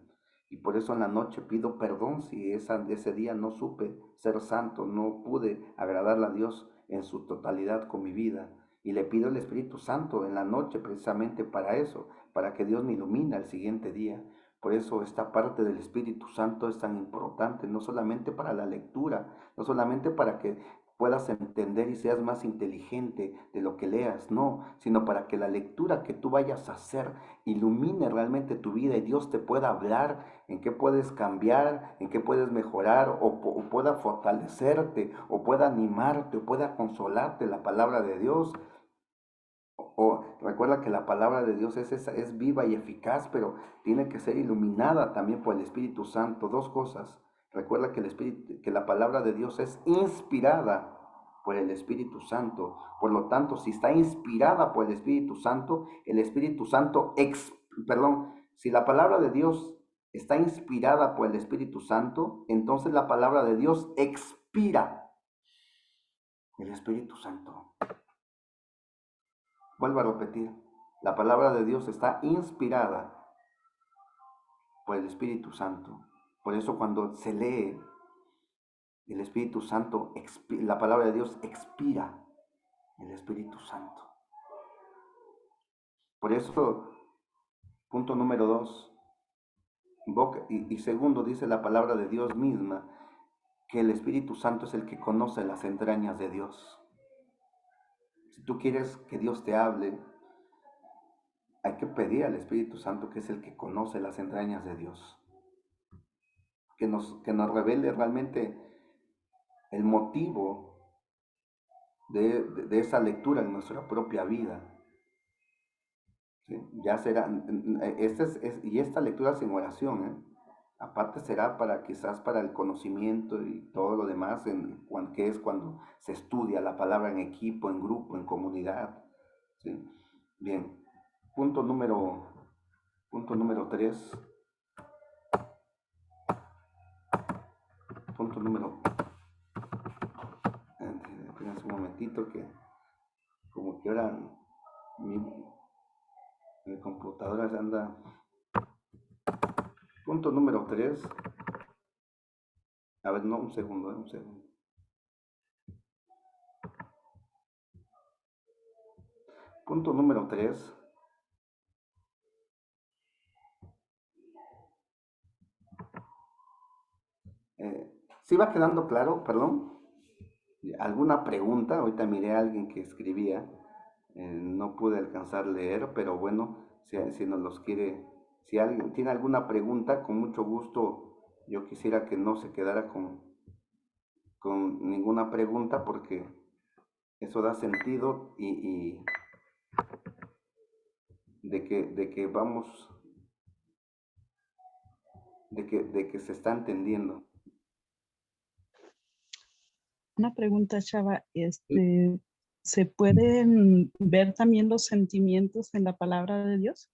Y por eso en la noche pido perdón si ese día no supe ser santo, no pude agradarle a Dios en su totalidad con mi vida. Y le pido al Espíritu Santo en la noche precisamente para eso, para que Dios me ilumine al siguiente día. Por eso esta parte del Espíritu Santo es tan importante, no solamente para la lectura, no solamente para que puedas entender y seas más inteligente de lo que leas, no, sino para que la lectura que tú vayas a hacer ilumine realmente tu vida y Dios te pueda hablar en qué puedes cambiar, en qué puedes mejorar o pueda fortalecerte o pueda animarte o pueda consolarte la palabra de Dios. Recuerda que la palabra de Dios es viva y eficaz, pero tiene que ser iluminada también por el Espíritu Santo. Dos cosas. Recuerda que la palabra de Dios es inspirada por el Espíritu Santo. Por lo tanto, si está inspirada por el Espíritu Santo, si la palabra de Dios está inspirada por el Espíritu Santo, entonces la palabra de Dios expira el Espíritu Santo. Vuelvo a repetir, la palabra de Dios está inspirada por el Espíritu Santo. Por eso cuando se lee el Espíritu Santo, la palabra de Dios expira el Espíritu Santo. Por eso, punto número 2, y segundo, dice la palabra de Dios misma, que el Espíritu Santo es el que conoce las entrañas de Dios. Si tú quieres que Dios te hable, hay que pedir al Espíritu Santo, que es el que conoce las entrañas de Dios, que nos revele realmente el motivo de esa lectura en nuestra propia vida. ¿Sí? Ya será, y esta lectura sin oración, aparte será quizás para el conocimiento y todo lo demás, que es cuando se estudia la palabra en equipo, en grupo, en comunidad. ¿Sí? Bien, punto número 3. Punto número... Espérense un momentito que como que ahora mi computadora se anda... Punto número 3. A ver, no, un segundo. Punto número 3. ¿Sí va quedando claro? Perdón. ¿Alguna pregunta? Ahorita miré a alguien que escribía. No pude alcanzar a leer, pero bueno, si nos los quiere, si alguien tiene alguna pregunta, con mucho gusto yo quisiera que no se quedara con ninguna pregunta, porque eso da sentido y de que vamos, de que se está entendiendo. Una pregunta, Chava, ¿se pueden ver también los sentimientos en la palabra de Dios?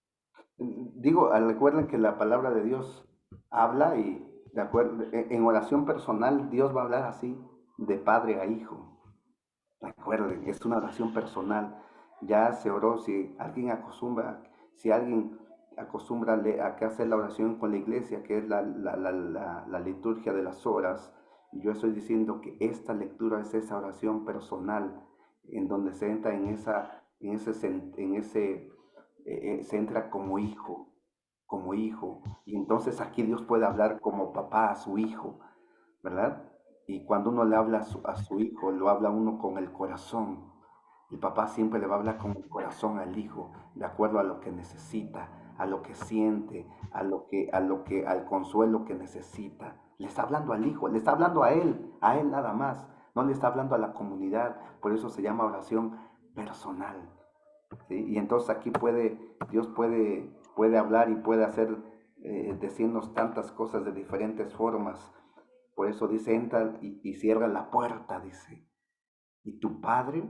Digo, recuerden que la palabra de Dios habla en oración personal Dios va a hablar así, de padre a hijo. Recuerden, es una oración personal. Ya se oró, si alguien acostumbra a que hacer la oración con la iglesia, que es la liturgia de las horas, yo estoy diciendo que esta lectura es esa oración personal, en donde se entra se entra como hijo, y entonces aquí Dios puede hablar como papá a su hijo, ¿verdad? Y cuando uno le habla a su hijo, lo habla uno con el corazón. El papá siempre le va a hablar con el corazón al hijo, de acuerdo a lo que necesita, a lo que siente, al consuelo que necesita. Le está hablando al hijo, le está hablando a él nada más. No le está hablando a la comunidad, por eso se llama oración personal. ¿Sí? Y entonces aquí Dios puede hablar y puede decirnos tantas cosas de diferentes formas. Por eso dice, entra y cierra la puerta, dice. Y tu Padre,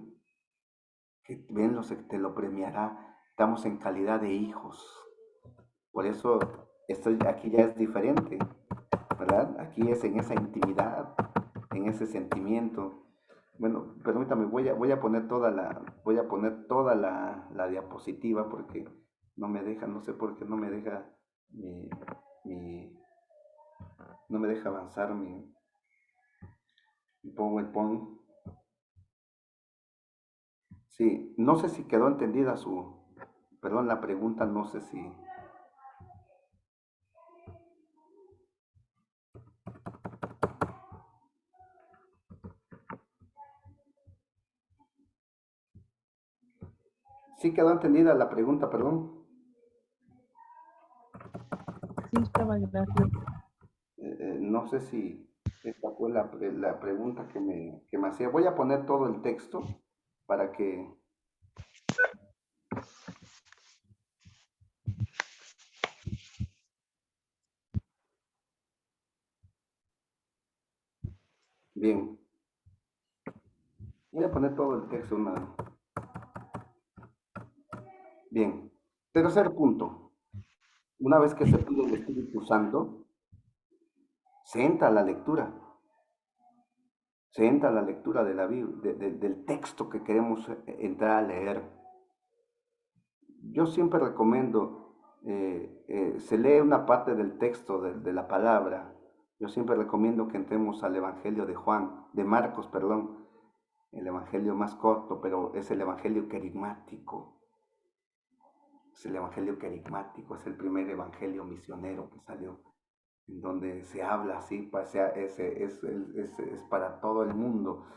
que bien te lo premiará. Estamos en calidad de hijos. Por eso aquí ya es diferente, ¿verdad? Aquí es en esa intimidad, en ese sentimiento. Bueno, permítame, voy a poner toda la diapositiva porque no me deja, no sé por qué no me deja no me deja avanzar mi PowerPoint. Sí, no sé si quedó entendida perdón, la pregunta, no sé si. Sí quedó entendida la pregunta, perdón. Sí, estaba, gracias. No sé si esta fue la pregunta que me hacía. Voy a poner todo el texto para que. Bien. Voy a poner todo el texto. Bien. Tercer punto. Una vez que se pide el Espíritu Santo, se entra a la lectura. Se entra a la lectura de la Biblia, del texto que queremos entrar a leer. Yo siempre recomiendo, se lee una parte del texto de la palabra. Yo siempre recomiendo que entremos al Evangelio de Marcos, perdón, el Evangelio más corto, pero es el Evangelio querigmático. Es el Evangelio querigmático, es el primer Evangelio misionero que salió, en donde se habla así, es para todo el mundo.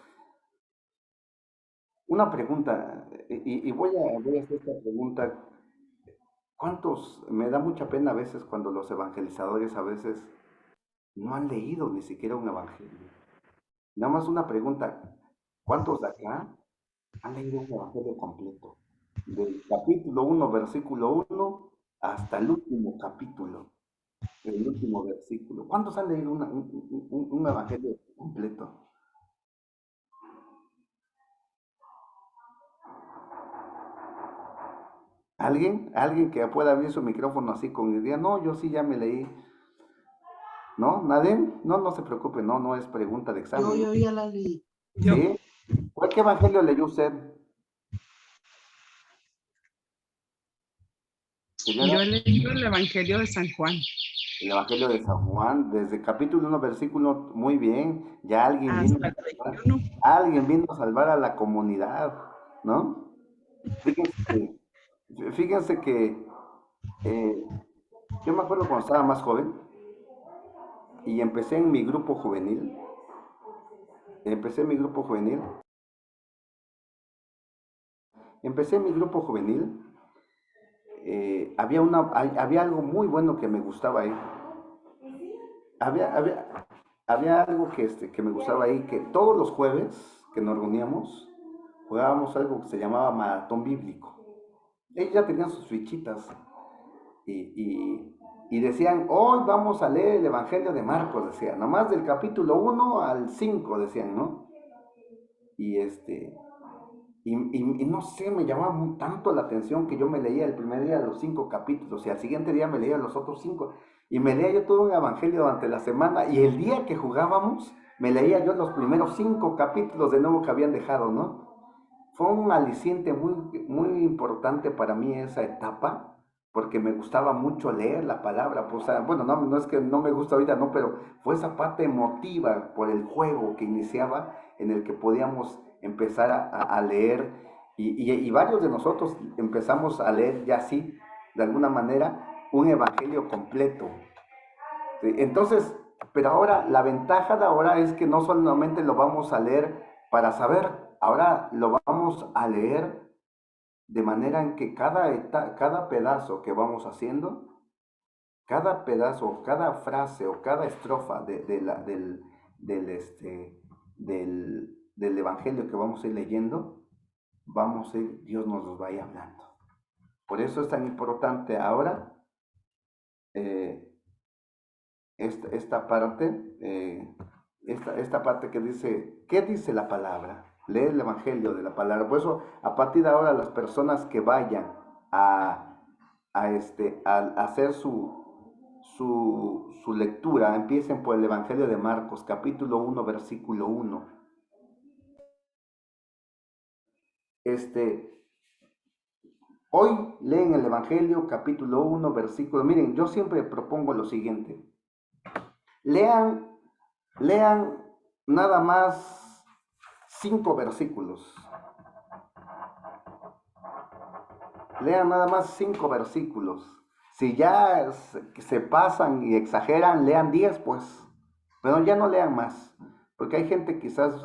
Una pregunta, y voy a hacer esta pregunta. Me da mucha pena a veces cuando los evangelizadores a veces no han leído ni siquiera un evangelio? Nada más una pregunta, ¿cuántos de acá han leído un evangelio completo? Del capítulo 1, versículo 1, hasta el último capítulo, el último versículo. ¿Cuántos han leído un evangelio completo? ¿Alguien? ¿Alguien que pueda abrir su micrófono así con idea? No, yo sí ya me leí. ¿No? ¿Nadie? No, no se preocupe, no es pregunta de examen. Yo ya la leí. ¿Sí? ¿Qué evangelio leyó usted? Señora, Yo he leído el Evangelio de San Juan. el Evangelio de San Juan, desde capítulo 1, versículo, muy bien. Ya Hasta el 21. alguien vino a salvar a la comunidad, ¿no? Fíjense que yo me acuerdo cuando estaba más joven y empecé en mi grupo juvenil. Empecé en mi grupo juvenil. Había algo muy bueno que me gustaba ahí. Había algo que me gustaba ahí, que todos los jueves que nos reuníamos, jugábamos algo que se llamaba maratón bíblico. Ellos ya tenían sus fichitas y decían, hoy vamos a leer el Evangelio de Marcos, decían, nomás del capítulo 1 al 5, decían, ¿no? Y no sé, me llamaba tanto la atención que yo me leía el primer día los 5 capítulos y al siguiente día me leía los otros 5 y me leía yo todo un evangelio durante la semana y el día que jugábamos me leía yo los primeros 5 capítulos de nuevo que habían dejado, ¿no? fue un aliciente muy importante para mí esa etapa, porque me gustaba mucho leer la palabra. Pues, bueno, no es que no me gusta ahorita, no, pero fue esa parte emotiva por el juego que iniciaba, en el que podíamos empezar a leer, y varios de nosotros empezamos a leer ya así, de alguna manera, un evangelio completo. ¿Sí? Entonces, pero ahora, la ventaja de ahora es que no solamente lo vamos a leer para saber, ahora lo vamos a leer de manera en que cada pedazo que vamos haciendo, cada pedazo, cada frase o cada estrofa del evangelio que vamos a ir leyendo, Dios nos los vaya hablando. Por eso es tan importante ahora eh, esta parte, esta parte que dice, ¿qué dice la palabra? Lee el evangelio de la palabra. Por eso, a partir de ahora, las personas que vayan a hacer su lectura, empiecen por el evangelio de Marcos, capítulo 1, versículo 1. Hoy leen el evangelio, capítulo 1, versículo. Miren, yo siempre propongo lo siguiente. Lean nada más 5 versículos. Lean nada más 5 versículos. Si ya se pasan y exageran, lean 10, pues. Pero ya no lean más. Porque hay gente quizás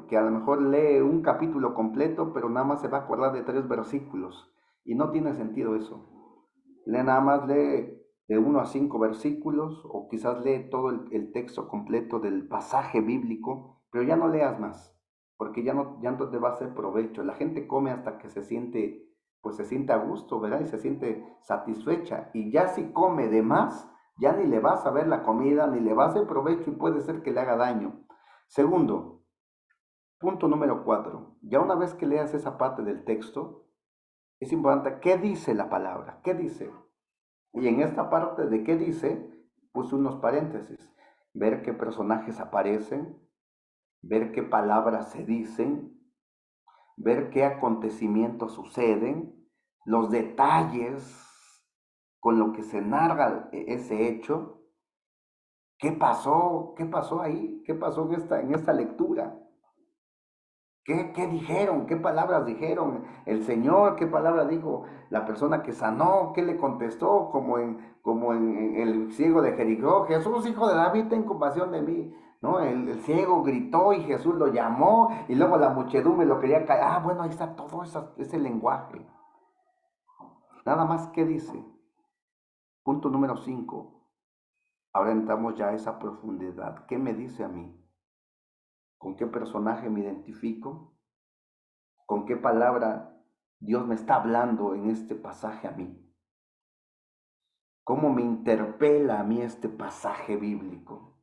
que a lo mejor lee un capítulo completo, pero nada más se va a acordar de 3 versículos. Y no tiene sentido eso. Nada más lee de 1 a 5 versículos, o quizás lee todo el texto completo del pasaje bíblico, pero ya no leas más, porque ya no te va a hacer provecho. La gente come hasta que se siente a gusto, ¿verdad? Y se siente satisfecha. Y ya si come de más, ya ni le vas a ver la comida, ni le va a hacer provecho, y puede ser que le haga daño. Segundo, punto número 4. Ya una vez que leas esa parte del texto, es importante, ¿qué dice la palabra? ¿Qué dice? Y en esta parte de qué dice, puse unos paréntesis. Ver qué personajes aparecen, ver qué palabras se dicen, ver qué acontecimientos suceden, los detalles con lo que se narra ese hecho. ¿Qué pasó? ¿Qué pasó ahí? ¿Qué pasó en esta lectura? ¿Qué dijeron? ¿Qué palabras dijeron el Señor? ¿Qué palabra dijo la persona que sanó? ¿Qué le contestó? Como en el ciego de Jericó: Jesús, hijo de David, ten compasión de mí. ¿No? El ciego gritó y Jesús lo llamó, y luego la muchedumbre lo quería caer. Bueno, ahí está todo ese lenguaje. Nada más, ¿qué dice? Punto número 5. Ahora entramos ya a esa profundidad. ¿Qué me dice a mí? ¿Con qué personaje me identifico? ¿Con qué palabra Dios me está hablando en este pasaje a mí? ¿Cómo me interpela a mí este pasaje bíblico?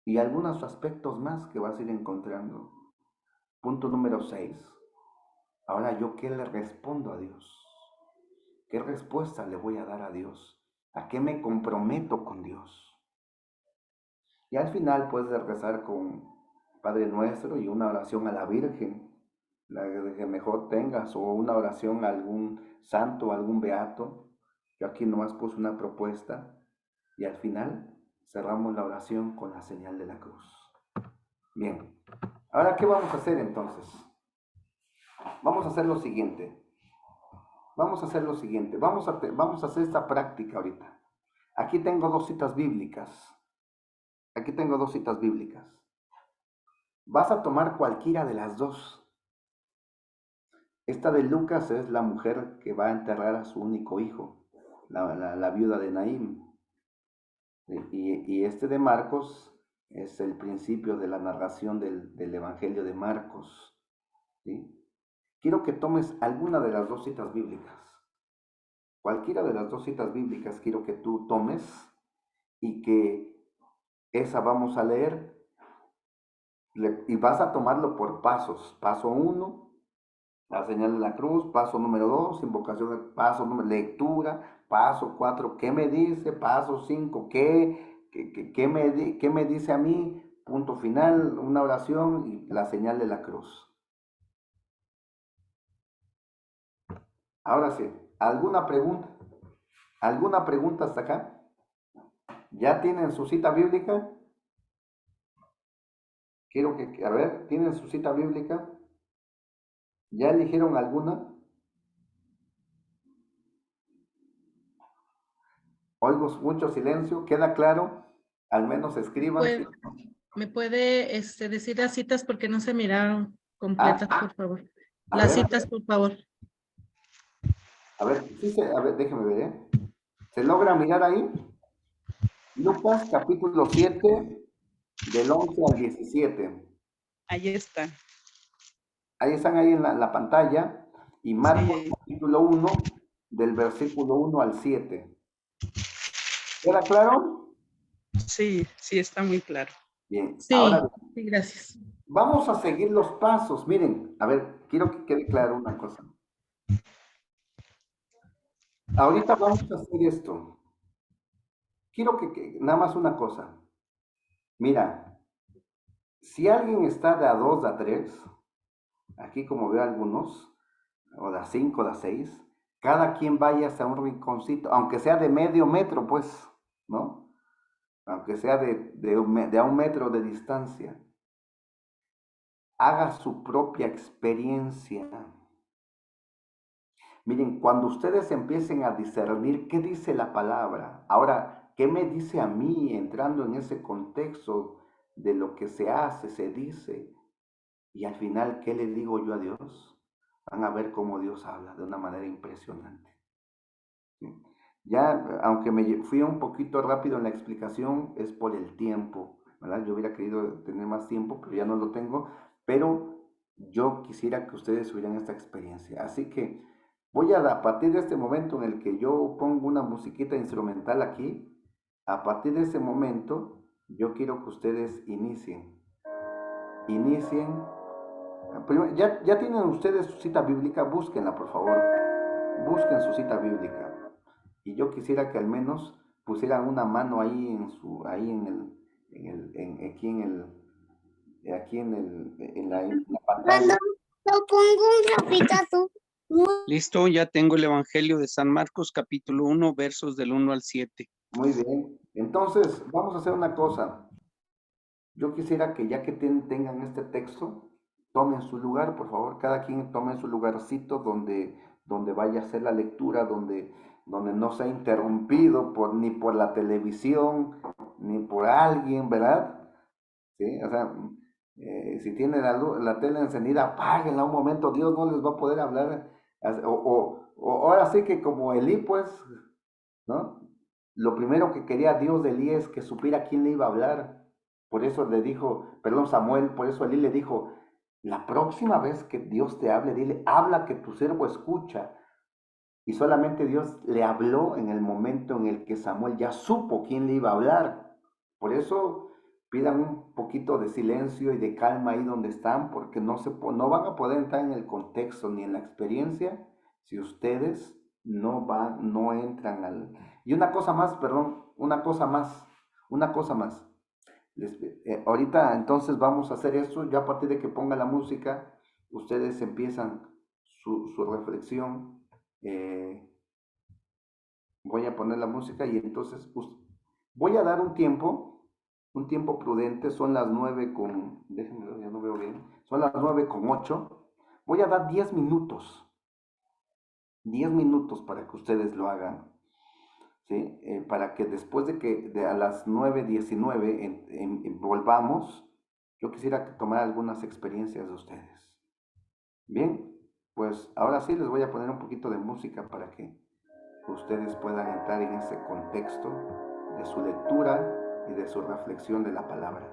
Y algunos aspectos más que vas a ir encontrando. Punto número 6. Ahora, ¿yo qué le respondo a Dios? ¿Qué respuesta le voy a dar a Dios? ¿A qué me comprometo con Dios? Y al final puedes rezar con Padre Nuestro y una oración a la Virgen, la que mejor tengas, o una oración a algún santo, a algún beato. Yo aquí nomás puse una propuesta, y al final cerramos la oración con la señal de la cruz. Bien, ahora, ¿qué vamos a hacer entonces? Vamos a hacer lo siguiente. Vamos a hacer esta práctica ahorita. Aquí tengo 2 citas bíblicas. Vas a tomar cualquiera de las 2. Esta de Lucas es la mujer que va a enterrar a su único hijo, la viuda de Naín. Y este de Marcos es el principio de la narración del Evangelio de Marcos. ¿Sí? Quiero que tomes alguna de las 2 citas bíblicas. Cualquiera de las 2 citas bíblicas quiero que tú tomes, y que esa vamos a leer, y vas a tomarlo por pasos. Paso 1, la señal de la cruz. Paso número 2, invocación. Paso número, lectura. Paso 4, ¿qué me dice? Paso 5, ¿qué me dice a mí? Punto final, una oración y la señal de la cruz. Ahora sí, ¿alguna pregunta? ¿Alguna pregunta hasta acá? ¿Ya tienen su cita bíblica? Quiero que, a ver, ¿tienen su cita bíblica? ¿Ya eligieron alguna? Oigo mucho silencio, ¿queda claro? Al menos escriban. Pues, ¿me puede decir las citas porque no se miraron completas, Ah, por favor? a Las ver, citas, por favor. a ver, déjeme ver, ¿eh? ¿Se logra mirar ahí? Lucas capítulo 7, del 11 al 17. Ahí está. Ahí están ahí en la pantalla. Y Marcos Sí, capítulo 1, del versículo 1 al 7. ¿Queda claro? sí, sí, está muy claro. Bien, ahora Sí, sí, gracias. vamos a seguir los pasos. Miren, a ver, quiero que quede claro una cosa. Ahorita vamos a hacer esto. Quiero que nada más una cosa. Mira, si alguien está de a 2, de a 3, aquí como veo algunos, o de a 5, de a 6, cada quien vaya hasta un rinconcito, aunque sea de medio metro, pues, ¿no? Aunque sea de a 1 metro de distancia. Haga su propia experiencia. Miren, cuando ustedes empiecen a discernir qué dice la palabra, ahora, ¿qué me dice a mí entrando en ese contexto de lo que se hace, se dice? Y al final, ¿qué le digo yo a Dios? Van a ver cómo Dios habla de una manera impresionante. ¿Sí? Ya, aunque me fui un poquito rápido en la explicación, es por el tiempo, ¿verdad? Yo hubiera querido tener más tiempo, pero ya no lo tengo, pero yo quisiera que ustedes tuvieran esta experiencia. Así que voy a partir de este momento en el que yo pongo una musiquita instrumental aquí, a partir de ese momento, yo quiero que ustedes inicien. Ya tienen ustedes su cita bíblica, búsquenla por favor, busquen su cita bíblica. Y yo quisiera que al menos pusieran una mano ahí ahí en la pantalla. Cuando lo pongo un rapidito. Listo, ya tengo el Evangelio de San Marcos, capítulo 1, versos del 1 al 7. Muy bien. Entonces, vamos a hacer una cosa. Yo quisiera que ya que tengan este texto, tomen su lugar, por favor. Cada quien tome su lugarcito donde vaya a hacer la lectura, donde no sea interrumpido ni por la televisión, ni por alguien, ¿verdad? ¿Sí? O sea, si tiene la tele encendida, apáguenla un momento, Dios no les va a poder hablar. O ahora sí que como Elí, pues, ¿no? Lo primero que quería Dios de Elí es que supiera quién le iba a hablar. Por eso le dijo, perdón, Samuel, por eso Elí le dijo, la próxima vez que Dios te hable, dile, habla que tu siervo escucha. Y solamente Dios le habló en el momento en el que Samuel ya supo quién le iba a hablar. Por eso pidan un poquito de silencio y de calma ahí donde están, porque no van a poder entrar en el contexto ni en la experiencia si ustedes no entran al... Y una cosa más, perdón, una cosa más. Ahorita entonces vamos a hacer eso, ya a partir de que ponga la música, ustedes empiezan su reflexión. eh, Voy a poner la música y entonces pues, voy a dar un tiempo prudente, son las 9 con, déjenme ver, ya no veo bien, son las 9 con 8. Voy a dar 10 minutos para que ustedes lo hagan, ¿sí? Para que después de a las 9:19 volvamos, yo quisiera que tomar algunas experiencias de ustedes. Bien, pues ahora sí les voy a poner un poquito de música para que ustedes puedan entrar en ese contexto de su lectura y de su reflexión de la palabra.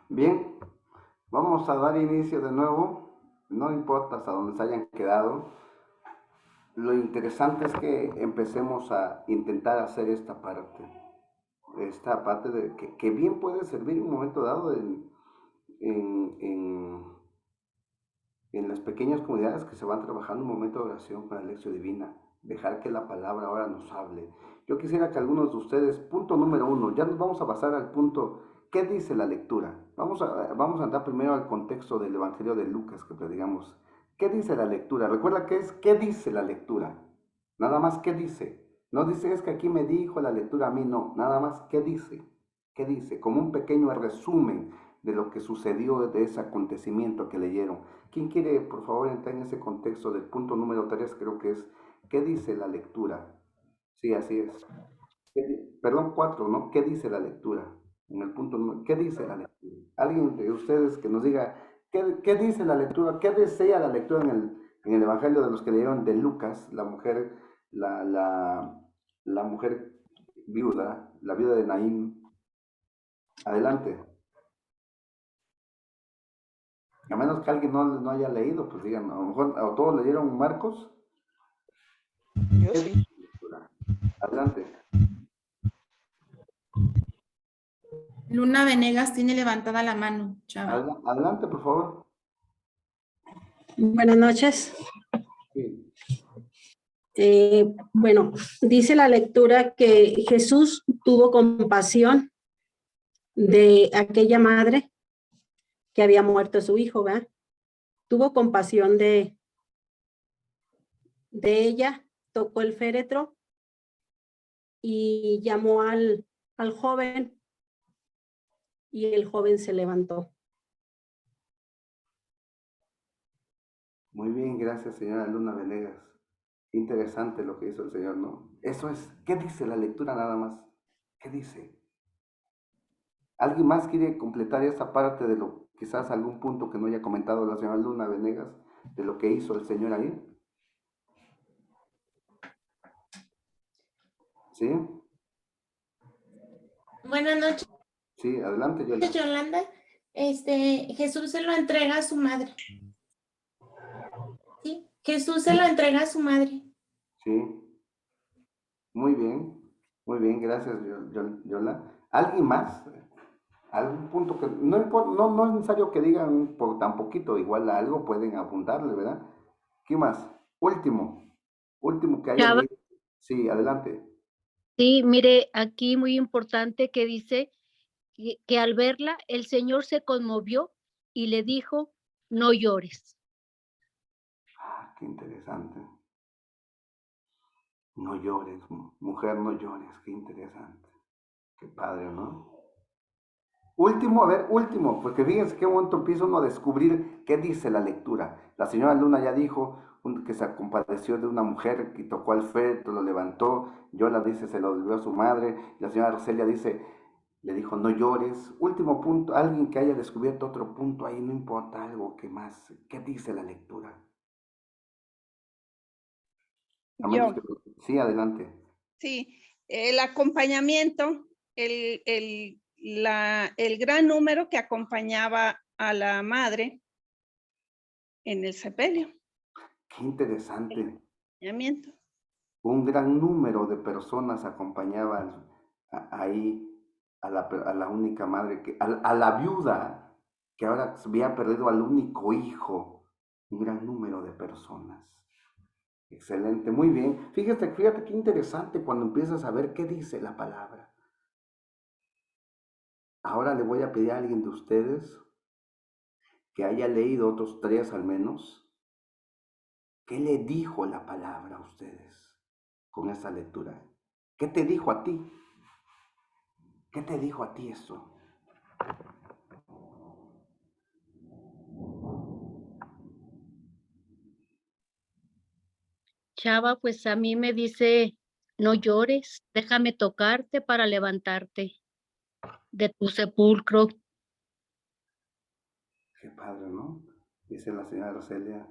Bien, vamos a dar inicio de nuevo. No importa hasta dónde se hayan quedado. Lo interesante es que empecemos a intentar hacer esta parte. Esta parte que bien puede servir en un momento dado en, en, en las pequeñas comunidades que se van trabajando un momento de oración con la lección divina. Dejar que la palabra ahora nos hable. Yo quisiera que algunos de ustedes, punto número 1, ya nos vamos a pasar al punto, ¿qué dice la lectura? Vamos a entrar primero al contexto del Evangelio de Lucas que predicamos. ¿Qué dice la lectura? Recuerda que es, ¿qué dice la lectura? Nada más, ¿qué dice? No dice, es que aquí me dijo la lectura a mí, no. Nada más, ¿qué dice? ¿Qué dice? Como un pequeño resumen de lo que sucedió de ese acontecimiento que leyeron. ¿Quién quiere, por favor, entrar en ese contexto del punto número 3? Creo que es, ¿qué dice la lectura? Sí, así es. Perdón, 4, ¿no? ¿Qué dice la lectura? En el punto número, ¿qué dice la lectura? Alguien de ustedes que nos diga, ¿qué dice la lectura? ¿Qué desea la lectura en el Evangelio de los que leyeron de Lucas, la mujer, la, la, la mujer viuda, la viuda de Naín? Adelante. A menos que alguien no haya leído, pues digan, a lo mejor a todos leyeron Marcos. Yo ¿Qué sí. dice la lectura? Adelante. Luna Venegas tiene levantada la mano, Chava. Adelante, por favor. Buenas noches. Sí. Bueno, dice la lectura que Jesús tuvo compasión de aquella madre que había muerto su hijo, ¿verdad? Tuvo compasión de ella, tocó el féretro y llamó al joven y el joven se levantó. Muy bien, gracias, señora Luna Venegas. Interesante lo que hizo el Señor, ¿no? Eso es, ¿qué dice la lectura nada más? ¿Qué dice? ¿Alguien más quiere completar esta parte de lo, quizás algún punto que no haya comentado la señora Luna Venegas, de lo que hizo el Señor ahí? ¿Sí? Buenas noches, Sí, adelante, Yola. Yolanda. Jesús se lo entrega a su madre. Sí, Jesús se lo entrega a su madre. Sí, muy bien, gracias, Yola. ¿Alguien más? ¿Algún punto que no importa, no es necesario que digan por tan poquito, igual a algo pueden apuntarle, ¿verdad? ¿Qué más? Último que haya Chava, leído. Sí, adelante. sí, mire, aquí muy importante que dice que al verla el Señor se conmovió y le dijo, no llores. Ah, qué interesante. No llores, mujer, no llores, qué interesante. Qué padre, ¿no? Último, a ver, último, porque fíjense qué momento empieza uno a descubrir qué dice la lectura. La señora Luna ya dijo que se compadeció de una mujer que tocó al feto, lo levantó. Yola dice, se lo devolvió a su madre. La señora Roselia dice, le dijo, no llores. Último punto, alguien que haya descubierto otro punto ahí, no importa algo que más. ¿Qué dice la lectura? A menos Yo, que... Sí, adelante. sí, el acompañamiento, el gran número que acompañaba a la madre en el sepelio. Qué interesante. Acompañamiento. Un gran número de personas acompañaban ahí a la única madre, a la viuda que ahora había perdido al único hijo. Un gran número de personas. Excelente, muy bien. Fíjate qué interesante cuando empiezas a ver qué dice la palabra. Ahora le voy a pedir a alguien de ustedes que haya leído otros 3 al menos. ¿Qué le dijo la palabra a ustedes con esa lectura? ¿Qué te dijo a ti? ¿Qué te dijo a ti eso? Chava, pues a mí me dice, no llores, déjame tocarte para levantarte de tu sepulcro. Qué padre, ¿no? Dice la señora Roselia,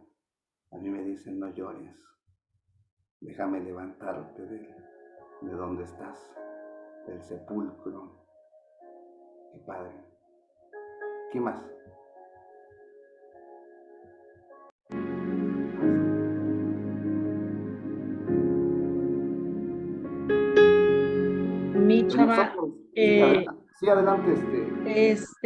a mí me dicen, no llores, déjame levantarte de donde estás, del sepulcro. Qué padre. ¿Quién más? Mi Pues Chava, nosotros, sí, sí, adelante,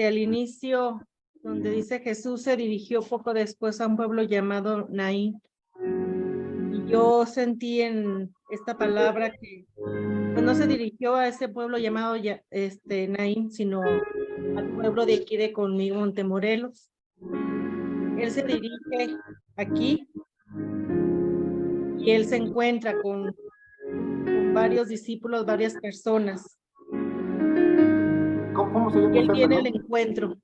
al inicio, donde dice Jesús se dirigió poco después a un pueblo llamado Naín. Y yo sentí en esta palabra que pues, no se dirigió a ese pueblo llamado Naín, sino al pueblo de aquí de conmigo, Montemorelos. Él se dirige aquí y él se encuentra con varios discípulos, varias personas. ¿Cómo se llama Y él usted, viene al perdón? encuentro.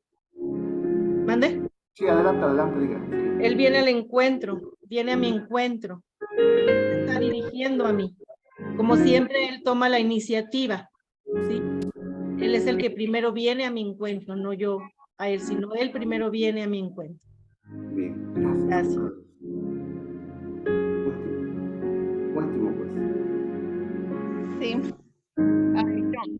¿Mande? Sí, adelante, diga. Sí. Él viene al encuentro, viene a mi encuentro. Se está dirigiendo a mí. Como siempre, él toma la iniciativa, ¿sí? Él es el que primero viene a mi encuentro, no yo a él, sino él primero viene a mi encuentro. Bien, gracias. Gracias. Último, pues. Sí. Ay, John.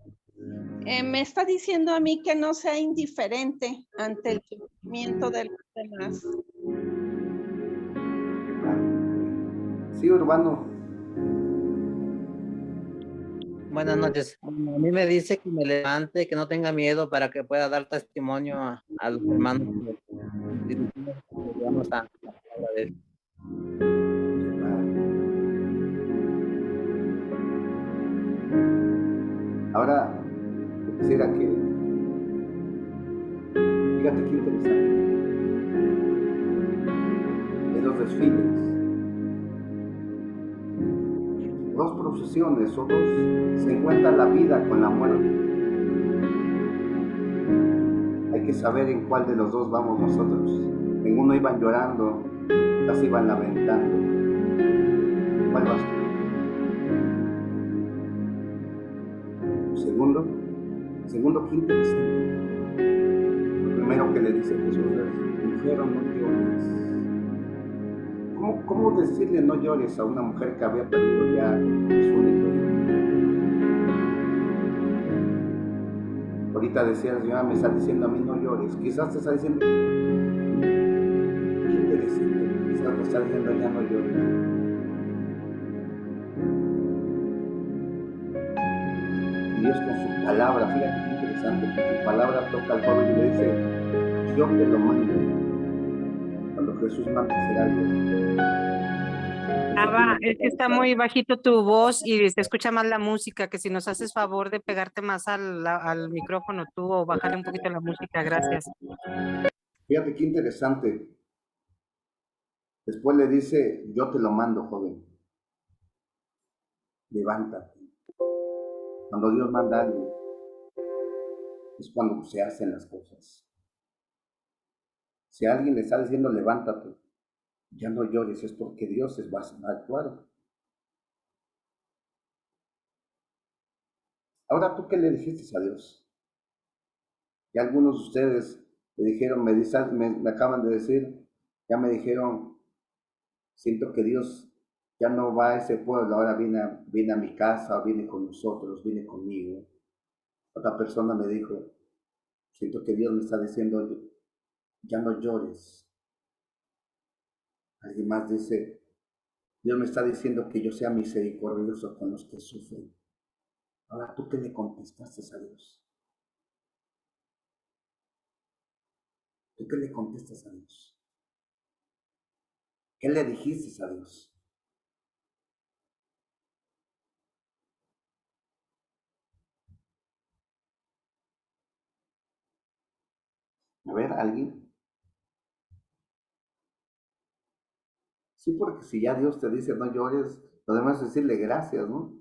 Me está diciendo a mí que no sea indiferente ante el sufrimiento de los demás. Sí, Urbano. Buenas noches. Bueno, a mí me dice que me levante, que no tenga miedo para que pueda dar testimonio a los hermanos que llevamos a la palabra de él. Ahora, quisiera que, fíjate qué interesante, en los desfiles, dos procesiones o dos se encuentra la vida con la muerte. Hay que saber en cuál de los dos vamos nosotros. En uno iban llorando, casi iban lamentando. ¿Cuál vas tú? Segundo, qué interesante. Lo primero que le dice Jesús es, mujer, no llores. ¿Cómo decirle no llores a una mujer que había perdido ya su único hijo? Ahorita decía la señora, me está diciendo a mí no llores. Quizás te está diciendo, qué interesante, quizás me está diciendo ya no llores. Dios con su palabra, fíjate qué interesante, con su palabra toca al joven y le dice, yo te lo mando. Cuando Jesús manda hacer algo. Ava, es que está muy bajito tu voz y se escucha más la música, que si nos haces favor de pegarte más al micrófono tú o bajarle un poquito la música, gracias. Fíjate qué interesante. Después le dice, yo te lo mando, joven. Levántate. Cuando Dios manda algo, es cuando se hacen las cosas. Si alguien le está diciendo, levántate, ya no llores, es porque Dios va a actuar. Ahora, ¿tú qué le dijiste a Dios? Y algunos de ustedes le dijeron, me acaban de decir, ya me dijeron, siento que Dios ya no va a ese pueblo, ahora viene a mi casa, viene con nosotros, viene conmigo. Otra persona me dijo, siento que Dios me está diciendo, ya no llores. Alguien más dice, Dios me está diciendo que yo sea misericordioso con los que sufren. Ahora, ¿tú qué le contestaste a Dios? ¿Tú qué le contestas a Dios? ¿Qué le dijiste a Dios? A ver, ¿alguien? Sí, porque si ya Dios te dice no llores, lo demás es decirle gracias, ¿no?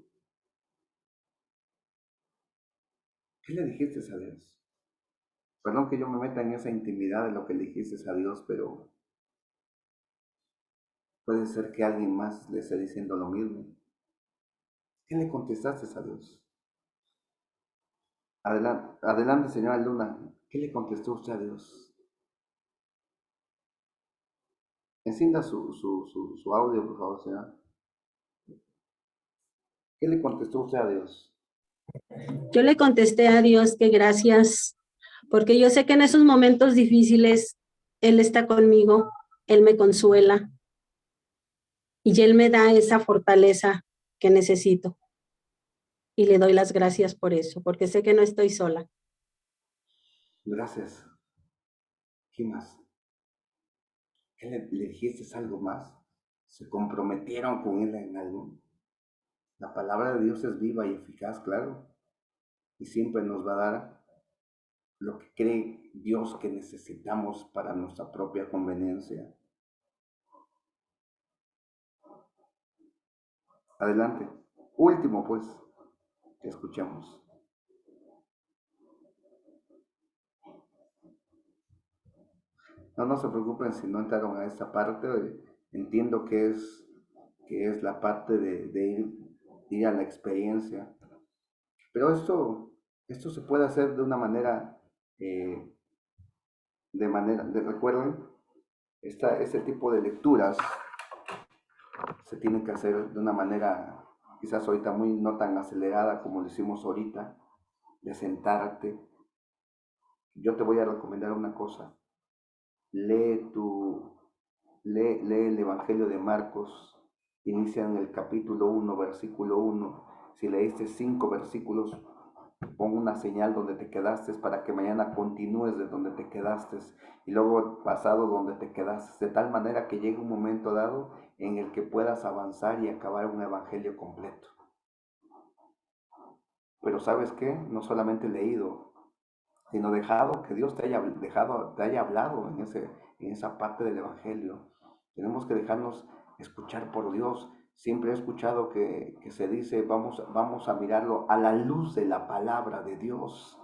¿Qué le dijiste a Dios? Perdón que yo me meta en esa intimidad de lo que le dijiste a Dios, pero puede ser que alguien más le esté diciendo lo mismo. ¿Qué le contestaste a Dios? Adelante, señora Luna. ¿Qué le contestó usted a Dios? Encienda su audio, por favor, señora. ¿Qué le contestó usted a Dios? Yo le contesté a Dios que gracias porque yo sé que en esos momentos difíciles Él está conmigo, Él me consuela y Él me da esa fortaleza que necesito. Y le doy las gracias por eso, porque sé que no estoy sola. Gracias. ¿Qué más? ¿Qué le dijiste algo más? ¿Se comprometieron con Él en algo? La palabra de Dios es viva y eficaz, claro, y siempre nos va a dar lo que cree Dios que necesitamos para nuestra propia conveniencia. Adelante. Último, pues, que escuchemos. No se preocupen si no entraron a esta parte. Entiendo que es la parte de ir a la experiencia. Pero esto se puede hacer de una manera, recuerden, este tipo de lecturas se tienen que hacer de una manera, quizás ahorita no tan acelerada como lo hicimos ahorita, de sentarte. Yo te voy a recomendar una cosa. Lee el Evangelio de Marcos, inicia en el capítulo 1, versículo 1. Si leíste 5 versículos, pon una señal donde te quedaste para que mañana continúes de donde te quedaste y luego pasado donde te quedaste, de tal manera que llegue un momento dado en el que puedas avanzar y acabar un evangelio completo. Pero ¿sabes qué? No solamente leído, sino dejado que Dios te haya hablado en esa parte del evangelio. Tenemos que dejarnos escuchar por Dios. Siempre he escuchado que se dice, vamos a mirarlo a la luz de la palabra de Dios.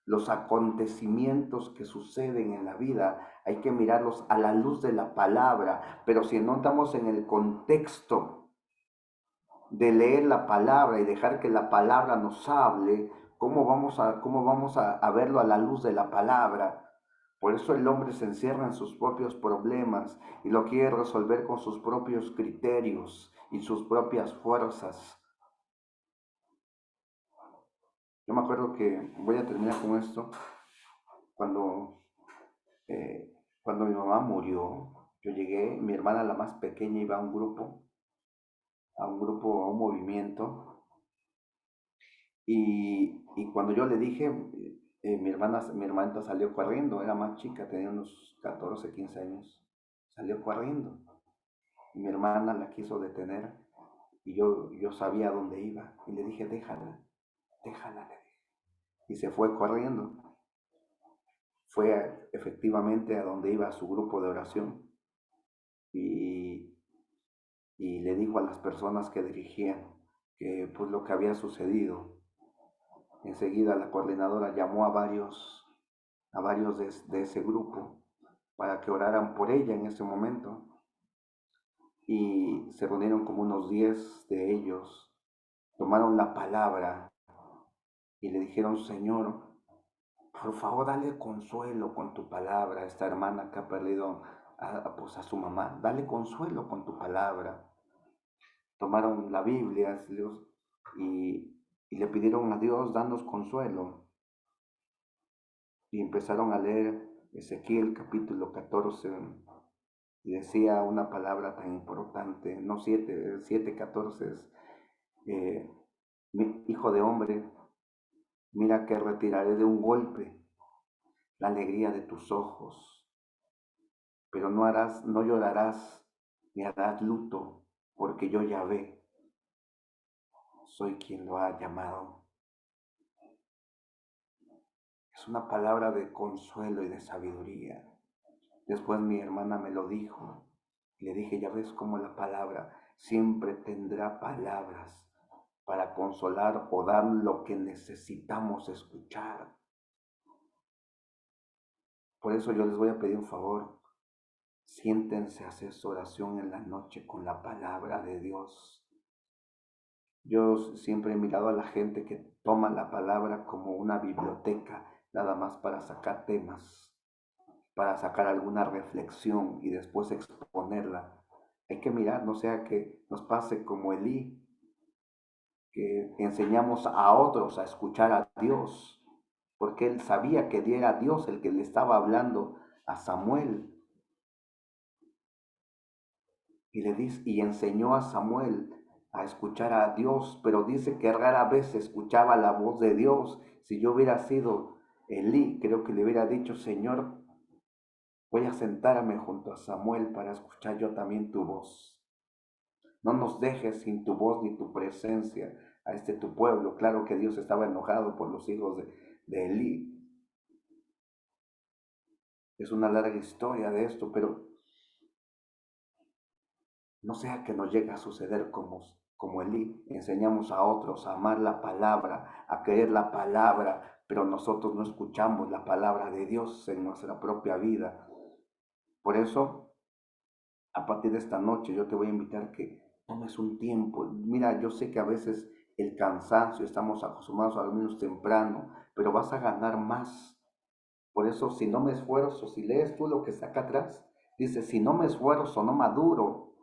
Los acontecimientos que suceden en la vida hay que mirarlos a la luz de la palabra, pero si no estamos en el contexto de leer la palabra y dejar que la palabra nos hable, ¿cómo vamos a verlo a la luz de la palabra? Por eso el hombre se encierra en sus propios problemas y lo quiere resolver con sus propios criterios y sus propias fuerzas. Yo me acuerdo que, voy a terminar con esto, cuando mi mamá murió, yo llegué, mi hermana la más pequeña iba a un movimiento, y cuando yo le dije, mi hermanita salió corriendo, era más chica, tenía unos 14, 15 años, salió corriendo. Y mi hermana la quiso detener y yo sabía dónde iba. Y le dije, déjala, le dije. Y se fue corriendo. Fue efectivamente a donde iba su grupo de oración. Y le dijo a las personas que dirigían que pues lo que había sucedido. Enseguida la coordinadora llamó a varios de ese grupo para que oraran por ella en ese momento. Y se reunieron como unos 10 de ellos, tomaron la palabra y le dijeron, Señor, por favor dale consuelo con tu palabra a esta hermana que ha perdido a su mamá, dale consuelo con tu palabra. Tomaron la Biblia y le pidieron a Dios, danos consuelo. Y empezaron a leer Ezequiel capítulo 14, y decía una palabra tan importante, no 7:14, hijo de hombre, mira que retiraré de un golpe la alegría de tus ojos, pero no llorarás ni harás luto, porque yo Yahvé soy quien lo ha llamado. Es una palabra de consuelo y de sabiduría. Después mi hermana me lo dijo y le dije, ya ves cómo la palabra siempre tendrá palabras para consolar o dar lo que necesitamos escuchar. Por eso yo les voy a pedir un favor. Siéntense a hacer su oración en la noche con la palabra de Dios. Yo siempre he mirado a la gente que toma la palabra como una biblioteca, nada más para sacar temas, para sacar alguna reflexión y después exponerla. Hay que mirar, no sea que nos pase como Elí, que enseñamos a otros a escuchar a Dios, porque él sabía que era Dios el que le estaba hablando a Samuel. Y le dice, y enseñó a Samuel a escuchar a Dios, pero dice que rara vez escuchaba la voz de Dios. Si yo hubiera sido Elí, creo que le hubiera dicho, Señor, voy a sentarme junto a Samuel para escuchar yo también tu voz. No nos dejes sin tu voz ni tu presencia a tu pueblo. Claro que Dios estaba enojado por los hijos de Elí. Es una larga historia de esto, pero no sea que nos llegue a suceder como Elí. Enseñamos a otros a amar la palabra, a querer la palabra, pero nosotros no escuchamos la palabra de Dios en nuestra propia vida. Por eso, a partir de esta noche, yo te voy a invitar que tomes un tiempo. Mira, yo sé que a veces el cansancio, estamos acostumbrados a dormirnos temprano, pero vas a ganar más. Por eso, si no me esfuerzo, si lees tú lo que está acá atrás, dice, si no me esfuerzo, no maduro.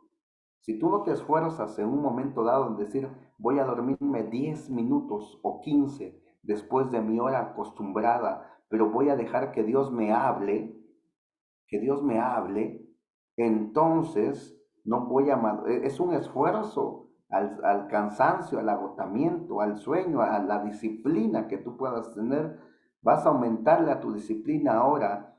Si tú no te esfuerzas en un momento dado en decir, voy a dormirme 10 minutos o 15 después de mi hora acostumbrada, pero voy a dejar que Dios me hable, entonces no voy a, es un esfuerzo al cansancio, al agotamiento, al sueño, a la disciplina que tú puedas tener. Vas a aumentarle a tu disciplina ahora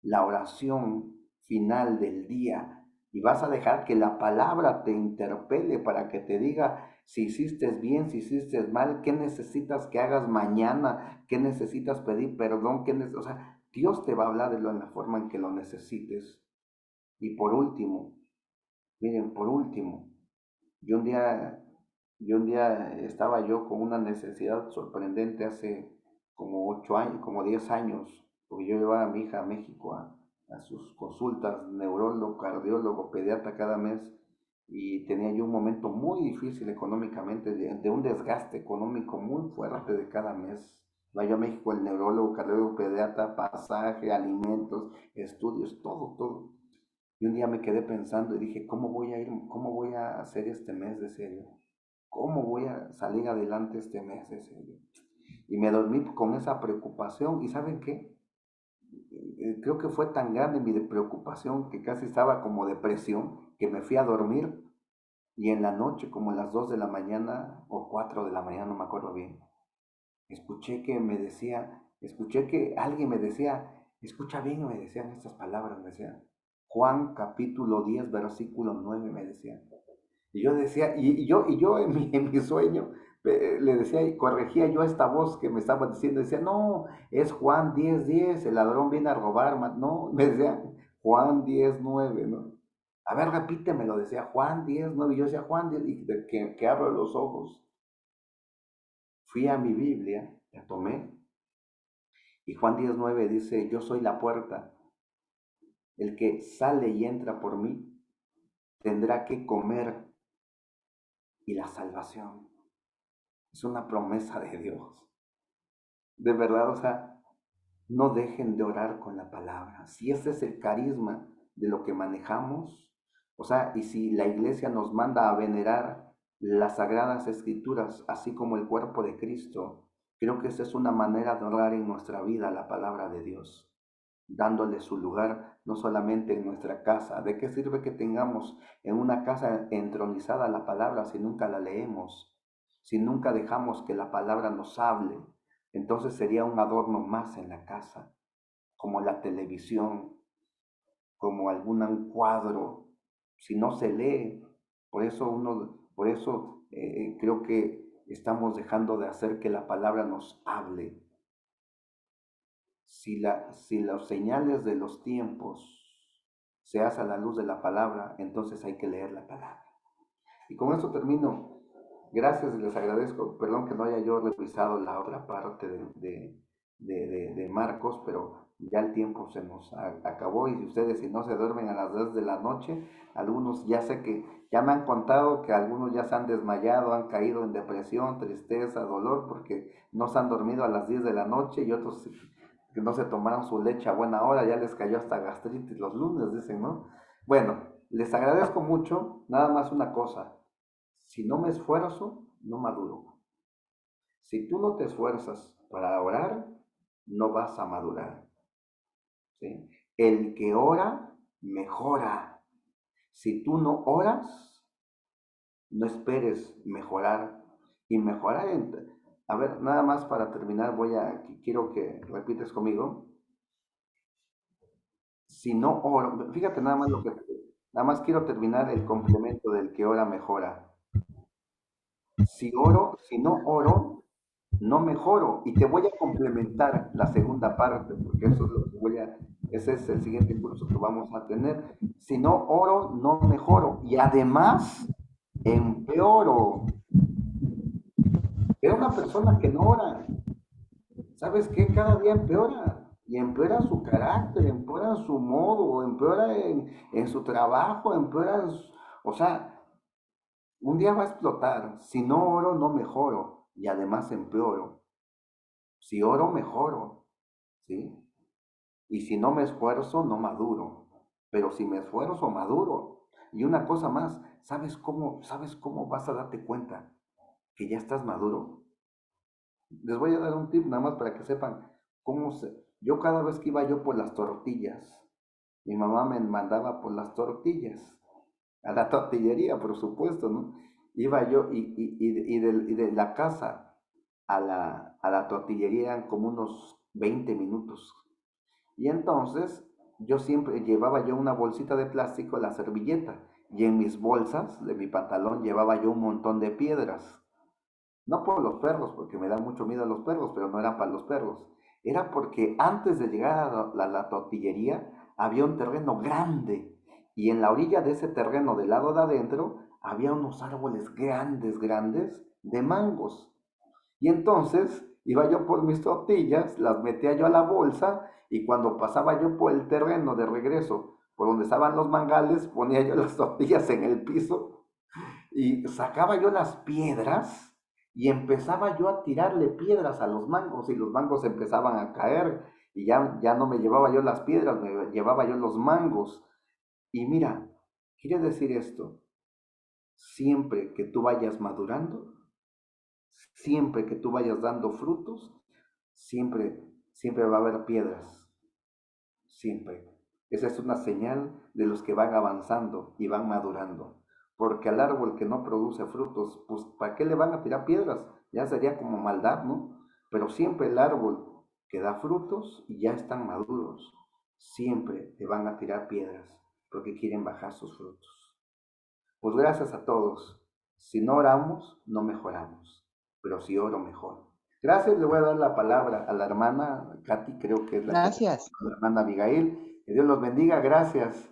la oración final del día y vas a dejar que la palabra te interpele para que te diga si hiciste bien, si hiciste mal, qué necesitas que hagas mañana, qué necesitas pedir perdón, o sea, Dios te va a hablar de la forma en que lo necesites. Y por último, miren, yo un día estaba yo con una necesidad sorprendente hace como 8 años, como 10 años, porque yo llevaba a mi hija a México a sus consultas, neurólogo, cardiólogo, pediatra cada mes, y tenía yo un momento muy difícil económicamente, de un desgaste económico muy fuerte de cada mes. Iba yo a México, el neurólogo, cardiólogo, pediatra, pasaje, alimentos, estudios, todo. Y un día me quedé pensando y dije, ¿cómo voy a hacer este mes de serio? ¿Cómo voy a salir adelante este mes de serio? Y me dormí con esa preocupación. ¿Y saben qué? Creo que fue tan grande mi preocupación que casi estaba como depresión, que me fui a dormir. Y en la noche, como a las 2 de la mañana o 4 de la mañana, no me acuerdo bien, escuché que alguien me decía, escucha bien, me decían estas palabras, me decían, Juan capítulo 10, versículo 9, me decían. Y yo decía, y yo en mi sueño le decía y corregía yo esta voz que me estaba diciendo, decía, no, es Juan 10:10, el ladrón viene a robar, no, me decía Juan 10:9, ¿no? A ver, repítemelo, decía Juan 10:9, y yo decía Juan 10, y que abro los ojos. Fui a mi Biblia, la tomé, y Juan 10:9 dice, yo soy la puerta. El que sale y entra por mí tendrá que comer, y la salvación es una promesa de Dios. De verdad, o sea, no dejen de orar con la palabra. Si ese es el carisma de lo que manejamos, o sea, y si la iglesia nos manda a venerar las sagradas escrituras, así como el cuerpo de Cristo, creo que esa es una manera de orar en nuestra vida la palabra de Dios, dándole su lugar no solamente en nuestra casa. ¿De qué sirve que tengamos en una casa entronizada la palabra si nunca la leemos? Si nunca dejamos que la palabra nos hable, entonces sería un adorno más en la casa, como la televisión, como algún cuadro. Si no se lee, por eso creo que estamos dejando de hacer que la palabra nos hable. Si los señales de los tiempos se hacen a la luz de la palabra, entonces hay que leer la palabra. Y con eso termino. Gracias y les agradezco. Perdón que no haya yo revisado la otra parte de Marcos, pero ya el tiempo se nos acabó y ustedes si no se duermen a las 10 de la noche, algunos ya sé que ya me han contado que algunos ya se han desmayado, han caído en depresión, tristeza, dolor, porque no se han dormido a las 10 de la noche y otros que no se tomaron su leche a buena hora, ya les cayó hasta gastritis los lunes, dicen, ¿no? Bueno, les agradezco mucho. Nada más una cosa. Si no me esfuerzo, no maduro. Si tú no te esfuerzas para orar, no vas a madurar. ¿Sí? El que ora, mejora. Si tú no oras, no esperes mejorar. Y mejorar, a ver, nada más para terminar, quiero que repites conmigo. Si no oro, fíjate nada más quiero terminar el complemento del que ora, mejora. Si no oro, no mejoro. Y te voy a complementar la segunda parte, porque eso es lo que ese es el siguiente curso que vamos a tener. Si no oro, no mejoro. Y además, empeoro. Era una persona que no ora. ¿Sabes qué? Cada día empeora. Y empeora su carácter, empeora su modo, empeora en su trabajo, empeora, o sea, un día va a explotar. Si no oro, no mejoro. Y además empeoro. Si oro, mejoro. ¿Sí? Y si no me esfuerzo, no maduro. Pero si me esfuerzo, maduro. Y una cosa más, ¿sabes cómo vas a darte cuenta que ya estás maduro? Les voy a dar un tip nada más para que sepan yo cada vez que iba yo por las tortillas, mi mamá me mandaba por las tortillas, a la tortillería, por supuesto, ¿no? Iba yo y de la casa a la tortillería eran como unos 20 minutos. Y entonces llevaba yo una bolsita de plástico, la servilleta, y en mis bolsas de mi pantalón llevaba yo un montón de piedras. No por los perros, porque me da mucho miedo a los perros, pero no eran para los perros. Era porque antes de llegar a la tortillería había un terreno grande, y en la orilla de ese terreno, del lado de adentro, había unos árboles grandes de mangos. Y entonces iba yo por mis tortillas, las metía yo a la bolsa, y cuando pasaba yo por el terreno de regreso, por donde estaban los mangales, ponía yo las tortillas en el piso y sacaba yo las piedras y empezaba yo a tirarle piedras a los mangos, y los mangos empezaban a caer, y ya no me llevaba yo las piedras, me llevaba yo los mangos. Y mira, quiere decir esto: siempre que tú vayas madurando, siempre que tú vayas dando frutos, siempre va a haber piedras. Siempre. Esa es una señal de los que van avanzando y van madurando. Porque al árbol que no produce frutos, pues ¿para qué le van a tirar piedras? Ya sería como maldad, ¿no? Pero siempre el árbol que da frutos y ya están maduros, siempre le van a tirar piedras porque quieren bajar sus frutos. Pues gracias a todos. Si no oramos, no mejoramos. Pero si oro, mejor. Gracias, le voy a dar la palabra a la hermana Katy, creo que es la hermana Abigail. Que Dios los bendiga, gracias.